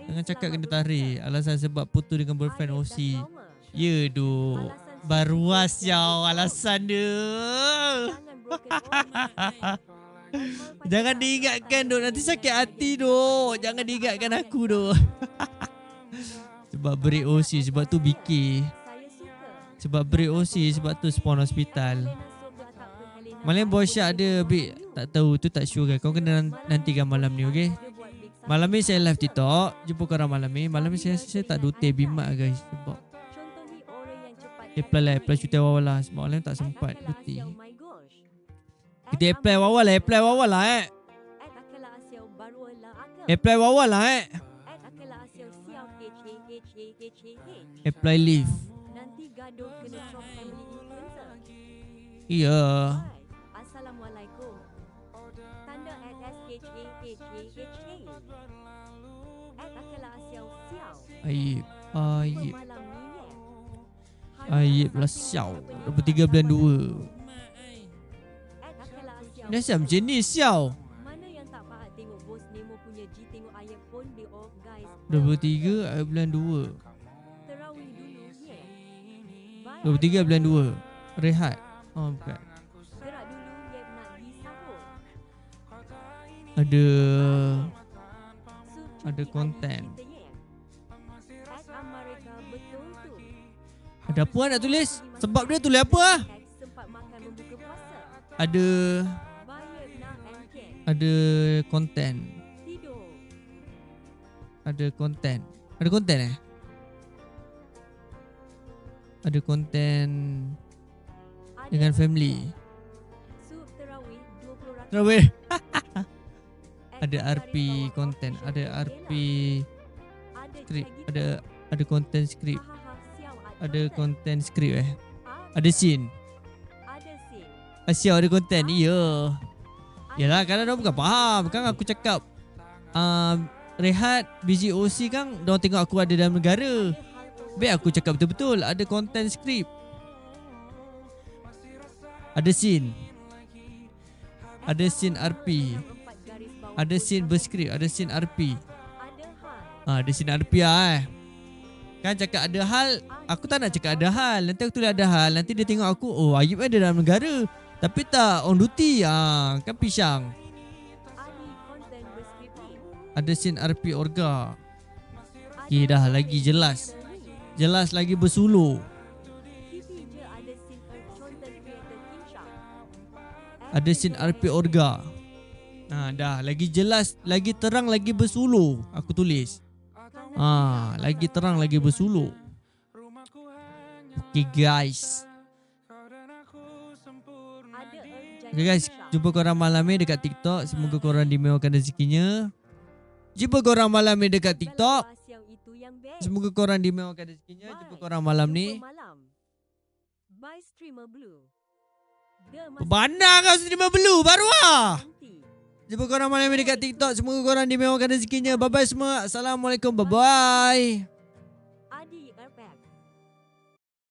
Jangan cakap kena tarik alasan sebab putus dengan boyfriend OC. Ya doh. Baruas yau alasan dia. Jangan diingatkan doh, nanti sakit hati doh. Jangan diingatkan aku doh. Sebab break OC, sebab tu BK. Sebab break OC, sebab tu spawn hospital. Malam Boy Shark ada bit tak tahu tu, tak sure kan. Kau kena nantikan malam ni, okey? Malam ni saya live TikTok. Jumpa korang malam ni. Malam ni saya tak dute bimak guys. Sebab apply lah, apply cuti awal lah. Sebab malam ni tak sempat dute. Kita apply awal lah, apply awal lah Apply awal lah Apply leave. Nanti gaduh kena drop family influencer. Iya. Assalamualaikum. Tanda @SHAHAHA. Akela Asiao Siao. Aib. Aib. Malam ni ni. Aib lah siau. 23 bulan 2. Dah siap macam ni siau. Mana yang tak faham tengok bos Nemo punya G, tengok ayat pun dia off guys. 23 bulan 2. Terawih dulu ni. 23 bulan 2. Rehat. Oh bukan. Gerak dulu Yep nak di sahur. Ada konten. Amerika betul tu. Ada apa nak tulis? Sebab dia tulis apa ah? Sempat makan membuka puasa. Ada konten. Tidur. Ada konten. Ada konten eh? Ada konten dengan family. Sup terawih 20 Terawih. Ada RP konten, ada RP skrip, ada konten skrip. Ada konten skrip eh. Ada scene. Asyik ada konten. Iya. Yalah kadang dia bukan faham. Kan aku cakap rehat busy OC kan dia tengok aku ada dalam negara. Baik aku cakap betul-betul ada konten skrip. Ada scene. Ada scene RP. Ada scene berskrip, ada scene RP. Ada scene RP lah Kan cakap ada hal, aku tak nak cakap ada hal. Nanti aku tulis ada hal, nanti dia tengok aku, oh Ayub ada dalam negara. Tapi tak on duty, kan pisang. Ada scene RP Orga. Okay dah lagi jelas. Jelas lagi bersuluh. Ada scene RP Orga. Dah lagi jelas, lagi terang, lagi bersuluh. Aku tulis. Lagi terang, lagi bersuluh. Okay guys. Okay guys, jumpa korang malam ni dekat TikTok. Semoga korang dimewahkan rezekinya. Jumpa korang malam ni dekat TikTok. Semoga korang dimewahkan rezekinya. Jumpa korang malam ni. Bandar kau streamer blue baru lah. Jumpa korang malam ni dekat TikTok. Semoga korang dimewahkan rezekinya. Bye bye semua. Assalamualaikum. Bye bye.